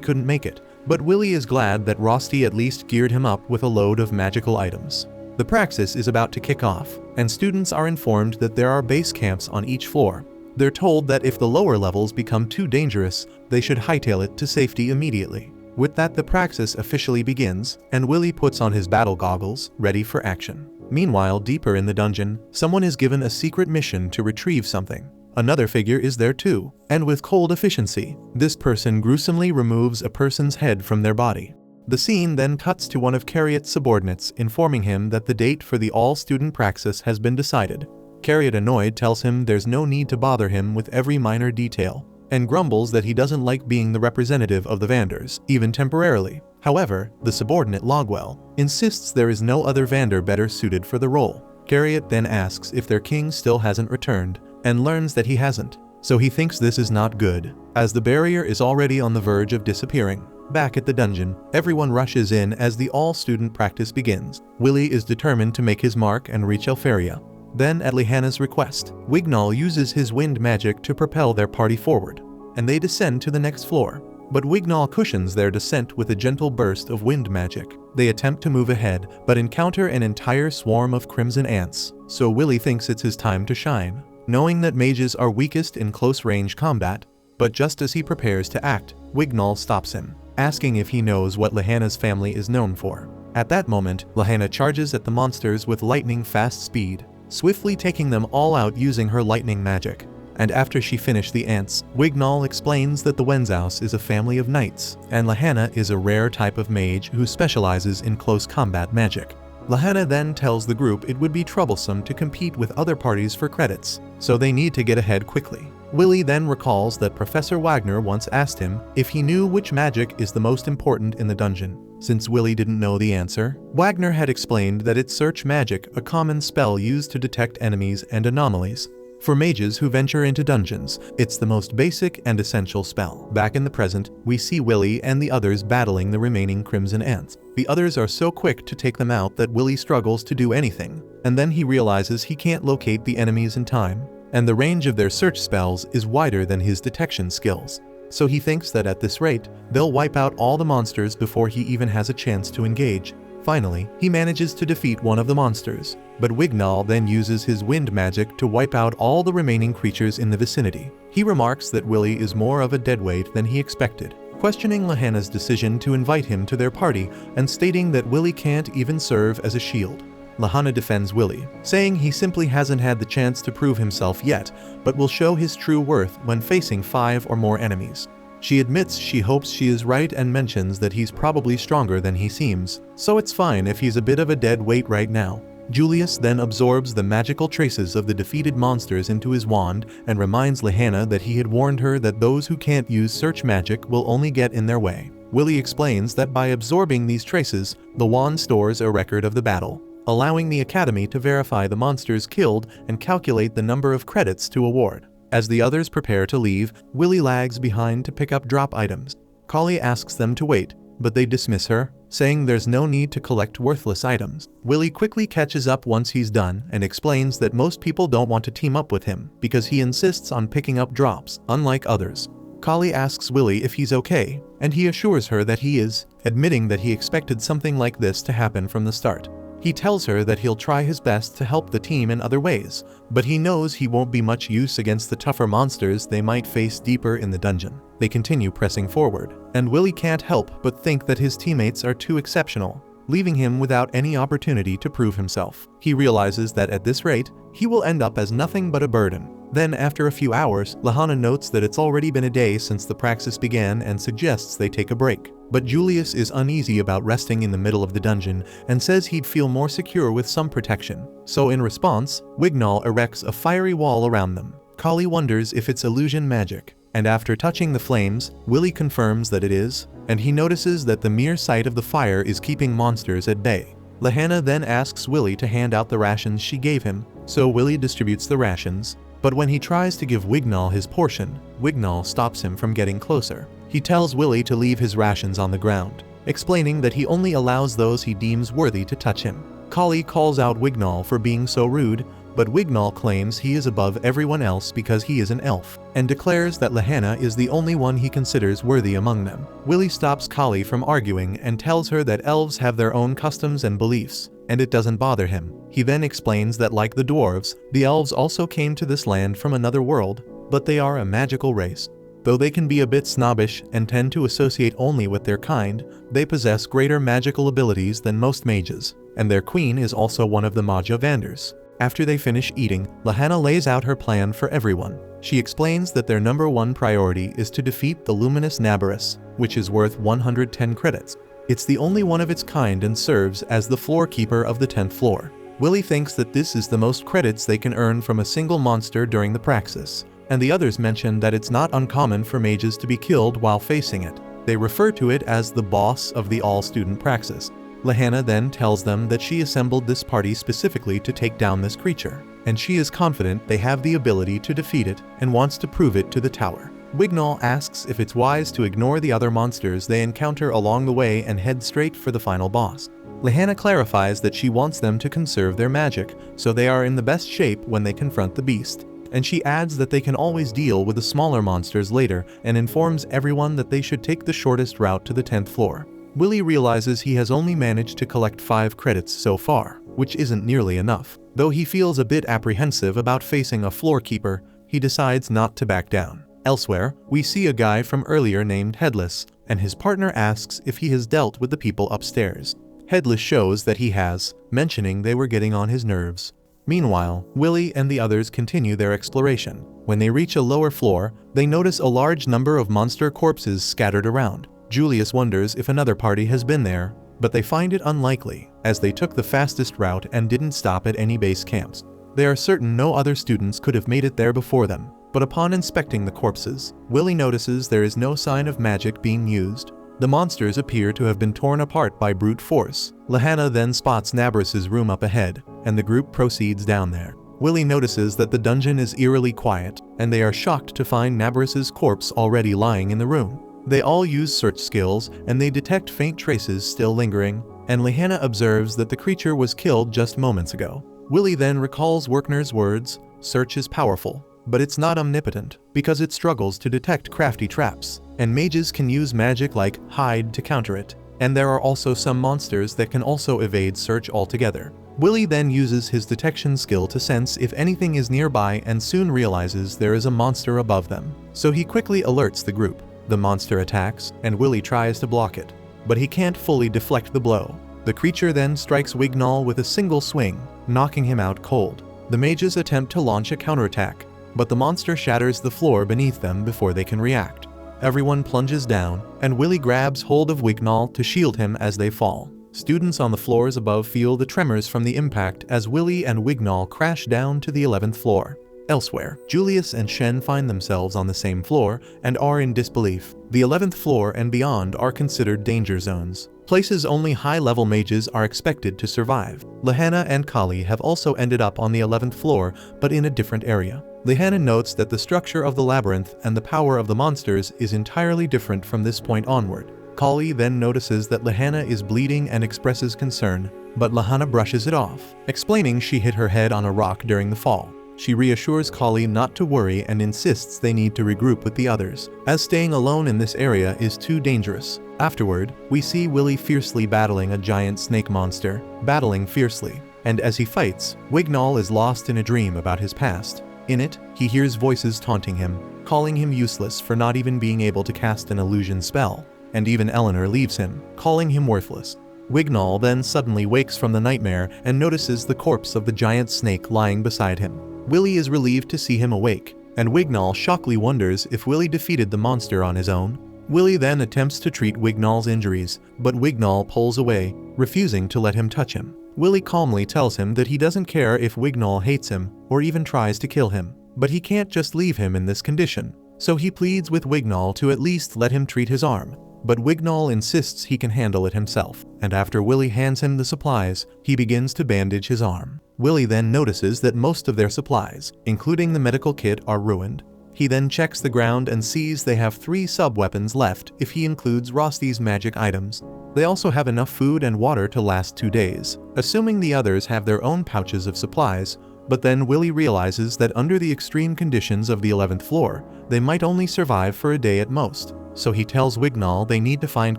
couldn't make it, but Willy is glad that Rosti at least geared him up with a load of magical items. The praxis is about to kick off, and students are informed that there are base camps on each floor. They're told that if the lower levels become too dangerous, they should hightail it to safety immediately. With that, the praxis officially begins, and Willy puts on his battle goggles, ready for action. Meanwhile, deeper in the dungeon, someone is given a secret mission to retrieve something. Another figure is there too, and with cold efficiency, this person gruesomely removes a person's head from their body. The scene then cuts to one of Carriot's subordinates informing him that the date for the all-student praxis has been decided. Carriot, annoyed, tells him there's no need to bother him with every minor detail, and grumbles that he doesn't like being the representative of the Vanders, even temporarily. However, the subordinate Logwell insists there is no other Vander better suited for the role. Carriot then asks if their king still hasn't returned, and learns that he hasn't. so he thinks this is not good, as the barrier is already on the verge of disappearing. Back at the dungeon, everyone rushes in as the all-student practice begins. Willy is determined to make his mark and reach Elferia. Then, at Lehana's request, Wignall uses his wind magic to propel their party forward, and they descend to the next floor. But Wignall cushions their descent with a gentle burst of wind magic. They attempt to move ahead, but encounter an entire swarm of crimson ants, so Willy thinks it's his time to shine, knowing that mages are weakest in close-range combat. But just as he prepares to act, Wignall stops him, asking if he knows what Lehana's family is known for. At that moment, Lehana charges at the monsters with lightning-fast speed, swiftly taking them all out using her lightning magic. And after she finished the ants, Wignall explains that the Wenzaus is a family of knights, and Lehana is a rare type of mage who specializes in close combat magic. Lehana then tells the group it would be troublesome to compete with other parties for credits, so they need to get ahead quickly. Willy then recalls that Professor Wagner once asked him if he knew which magic is the most important in the dungeon. Since Willy didn't know the answer, Wagner had explained that it's search magic, a common spell used to detect enemies and anomalies. For mages who venture into dungeons, it's the most basic and essential spell. Back in the present, we see Willy and the others battling the remaining crimson ants. The others are so quick to take them out that Willy struggles to do anything, and then he realizes he can't locate the enemies in time, and the range of their search spells is wider than his detection skills. So he thinks that at this rate, they'll wipe out all the monsters before he even has a chance to engage. Finally, he manages to defeat one of the monsters, but Wignall then uses his wind magic to wipe out all the remaining creatures in the vicinity. He remarks that Willy is more of a deadweight than he expected, questioning Lehana's decision to invite him to their party and stating that Willy can't even serve as a shield. Lehana defends Willy, saying he simply hasn't had the chance to prove himself yet, but will show his true worth when facing 5 or more enemies. She admits she hopes she is right and mentions that he's probably stronger than he seems, so it's fine if he's a bit of a dead weight right now. Julius then absorbs the magical traces of the defeated monsters into his wand and reminds Lehana that he had warned her that those who can't use search magic will only get in their way. Willy explains that by absorbing these traces, the wand stores a record of the battle, allowing the Academy to verify the monsters killed and calculate the number of credits to award. As the others prepare to leave, Willy lags behind to pick up drop items. Kali asks them to wait, but they dismiss her, saying there's no need to collect worthless items. Willy quickly catches up once he's done and explains that most people don't want to team up with him because he insists on picking up drops, unlike others. Kali asks Willy if he's okay, and he assures her that he is, admitting that he expected something like this to happen from the start. He tells her that he'll try his best to help the team in other ways, but he knows he won't be much use against the tougher monsters they might face deeper in the dungeon. They continue pressing forward, and Willy can't help but think that his teammates are too exceptional, leaving him without any opportunity to prove himself. He realizes that at this rate, he will end up as nothing but a burden. Then, after a few hours, Lehana notes that it's already been a day since the praxis began and suggests they take a break. But Julius is uneasy about resting in the middle of the dungeon and says he'd feel more secure with some protection. So in response, Wignall erects a fiery wall around them. Kali wonders if it's illusion magic, and after touching the flames, Willy confirms that it is, and he notices that the mere sight of the fire is keeping monsters at bay. Lehana then asks Willy to hand out the rations she gave him, so Willy distributes the rations. But when he tries to give Wignall his portion, Wignall stops him from getting closer. He tells Willy to leave his rations on the ground, explaining that he only allows those he deems worthy to touch him. Kali calls out Wignall for being so rude, but Wignall claims he is above everyone else because he is an elf, and declares that Lehana is the only one he considers worthy among them. Willy stops Kali from arguing and tells her that elves have their own customs and beliefs, and it doesn't bother him. He then explains that like the dwarves, the elves also came to this land from another world, but they are a magical race. Though they can be a bit snobbish and tend to associate only with their kind, they possess greater magical abilities than most mages, and their queen is also one of the Maja Vanders. After they finish eating, Lehana lays out her plan for everyone. She explains that their number one priority is to defeat the luminous Nabarus, which is worth 110 credits. It's the only one of its kind and serves as the floor keeper of the 10th floor. Willy thinks that this is the most credits they can earn from a single monster during the praxis, and the others mention that it's not uncommon for mages to be killed while facing it. They refer to it as the boss of the all-student praxis. Lahanna then tells them that she assembled this party specifically to take down this creature, and she is confident they have the ability to defeat it and wants to prove it to the tower. Wignall asks if it's wise to ignore the other monsters they encounter along the way and head straight for the final boss. Lahanna clarifies that she wants them to conserve their magic, so they are in the best shape when they confront the beast, and she adds that they can always deal with the smaller monsters later and informs everyone that they should take the shortest route to the 10th floor. Willy realizes he has only managed to collect 5 credits so far, which isn't nearly enough. Though he feels a bit apprehensive about facing a floor keeper, he decides not to back down. Elsewhere, we see a guy from earlier named Headless, and his partner asks if he has dealt with the people upstairs. Headless shows that he has, mentioning they were getting on his nerves. Meanwhile, Willy and the others continue their exploration. When they reach a lower floor, they notice a large number of monster corpses scattered around. Julius wonders if another party has been there, but they find it unlikely, as they took the fastest route and didn't stop at any base camps. They are certain no other students could have made it there before them, but upon inspecting the corpses, Willy notices there is no sign of magic being used. The monsters appear to have been torn apart by brute force. Lahanna then spots Nabras's room up ahead, and the group proceeds down there. Willy notices that the dungeon is eerily quiet, and they are shocked to find Nabras's corpse already lying in the room. They all use search skills, and they detect faint traces still lingering, and Lahanna observes that the creature was killed just moments ago. Willy then recalls Werkner's words, "Search is powerful, but it's not omnipotent, because it struggles to detect crafty traps, and mages can use magic like hide to counter it, and there are also some monsters that can also evade search altogether." Willy then uses his detection skill to sense if anything is nearby and soon realizes there is a monster above them. So he quickly alerts the group. The monster attacks, and Willy tries to block it, but he can't fully deflect the blow. The creature then strikes Wignall with a single swing, knocking him out cold. The mages attempt to launch a counterattack, but the monster shatters the floor beneath them before they can react. Everyone plunges down, and Willy grabs hold of Wignall to shield him as they fall. Students on the floors above feel the tremors from the impact as Willy and Wignall crash down to the 11th floor. Elsewhere, Julius and Shen find themselves on the same floor and are in disbelief. The 11th floor and beyond are considered danger zones, places only high-level mages are expected to survive. Lahanna and Kali have also ended up on the 11th floor, but in a different area. Lahanna notes that the structure of the labyrinth and the power of the monsters is entirely different from this point onward. Kali then notices that Lahanna is bleeding and expresses concern, but Lahanna brushes it off, explaining she hit her head on a rock during the fall. She reassures Kali not to worry and insists they need to regroup with the others, as staying alone in this area is too dangerous. Afterward, we see Willy fiercely battling a giant snake monster, battling fiercely, and as he fights, Wignall is lost in a dream about his past. In it, he hears voices taunting him, calling him useless for not even being able to cast an illusion spell, and even Eleanor leaves him, calling him worthless. Wignall then suddenly wakes from the nightmare and notices the corpse of the giant snake lying beside him. Willy is relieved to see him awake, and Wignall shockingly wonders if Willy defeated the monster on his own. Willy then attempts to treat Wignall's injuries, but Wignall pulls away, refusing to let him touch him. Willy calmly tells him that he doesn't care if Wignall hates him or even tries to kill him, but he can't just leave him in this condition. So he pleads with Wignall to at least let him treat his arm. But Wignall insists he can handle it himself, and after Willy hands him the supplies, he begins to bandage his arm. Willy then notices that most of their supplies, including the medical kit, are ruined. He then checks the ground and sees they have 3 sub-weapons left if he includes Rosti's magic items. They also have enough food and water to last 2 days, assuming the others have their own pouches of supplies, but then Willy realizes that under the extreme conditions of the 11th floor, they might only survive for a day at most. So he tells Wignall they need to find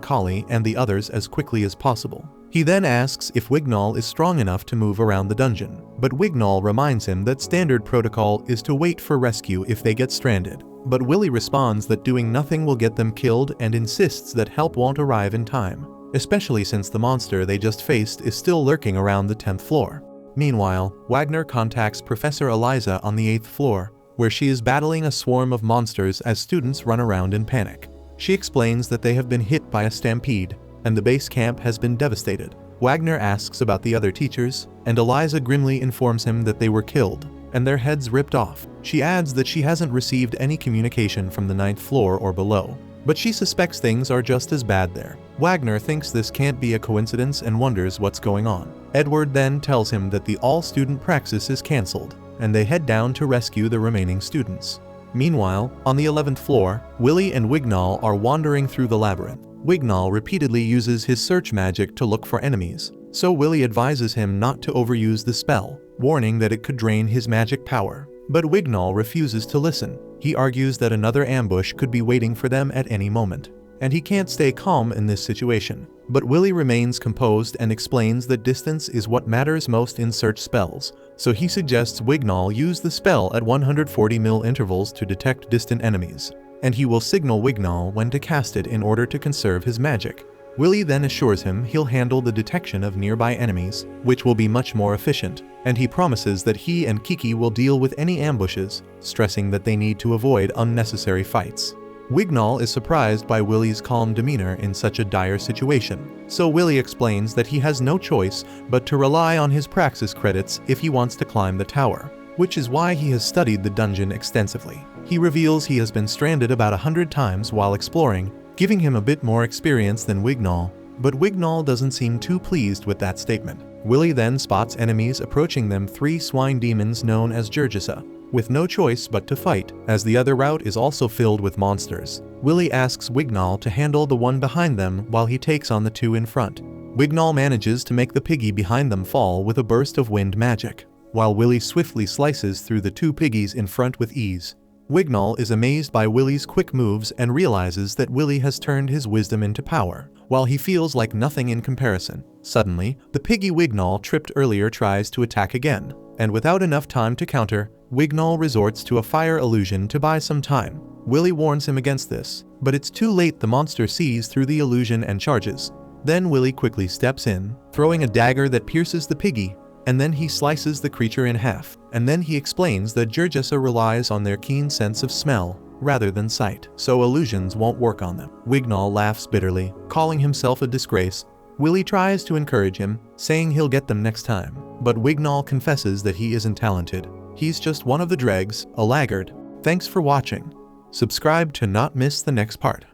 Kali and the others as quickly as possible. He then asks if Wignall is strong enough to move around the dungeon, but Wignall reminds him that standard protocol is to wait for rescue if they get stranded. But Willy responds that doing nothing will get them killed and insists that help won't arrive in time, especially since the monster they just faced is still lurking around the 10th floor. Meanwhile, Wagner contacts Professor Eliza on the 8th floor, where she is battling a swarm of monsters as students run around in panic. She explains that they have been hit by a stampede, and the base camp has been devastated. Wagner asks about the other teachers, and Eliza grimly informs him that they were killed, and their heads ripped off. She adds that she hasn't received any communication from the 9th floor or below. but she suspects things are just as bad there. Wagner thinks this can't be a coincidence and wonders what's going on. Edward then tells him that the all-student praxis is cancelled, and they head down to rescue the remaining students. Meanwhile, on the 11th floor, Willy and Wignall are wandering through the labyrinth. Wignall repeatedly uses his search magic to look for enemies, so Willy advises him not to overuse the spell, warning that it could drain his magic power. But Wignall refuses to listen. He argues that another ambush could be waiting for them at any moment, and he can't stay calm in this situation. But Willy remains composed and explains that distance is what matters most in search spells, so he suggests Wignall use the spell at 140 mil intervals to detect distant enemies, and he will signal Wignall when to cast it in order to conserve his magic. Willy then assures him he'll handle the detection of nearby enemies, which will be much more efficient, and he promises that he and Kiki will deal with any ambushes, stressing that they need to avoid unnecessary fights. Wignall is surprised by Willy's calm demeanor in such a dire situation, so Willy explains that he has no choice but to rely on his praxis credits if he wants to climb the tower, which is why he has studied the dungeon extensively. He reveals he has been stranded about 100 times while exploring, giving him a bit more experience than Wignall, but Wignall doesn't seem too pleased with that statement. Willy then spots enemies approaching them, 3 swine demons known as Jurgisa, with no choice but to fight, as the other route is also filled with monsters. Willy asks Wignall to handle the one behind them while he takes on the 2 in front. Wignall manages to make the piggy behind them fall with a burst of wind magic, while Willy swiftly slices through the 2 piggies in front with ease. Wignall is amazed by Willy's quick moves and realizes that Willy has turned his wisdom into power, while he feels like nothing in comparison. Suddenly, the piggy Wignall tripped earlier tries to attack again, and without enough time to counter, Wignall resorts to a fire illusion to buy some time. Willy warns him against this, but it's too late. The monster sees through the illusion and charges. Then Willy quickly steps in, throwing a dagger that pierces the piggy, and then he slices the creature in half. And then he explains that Jurgisa relies on their keen sense of smell rather than sight, so illusions won't work on them. Wignall laughs bitterly, calling himself a disgrace. Willy tries to encourage him, saying he'll get them next time, but Wignall confesses that he isn't talented. He's just one of the dregs, a laggard. Thanks for watching. Subscribe to not miss the next part.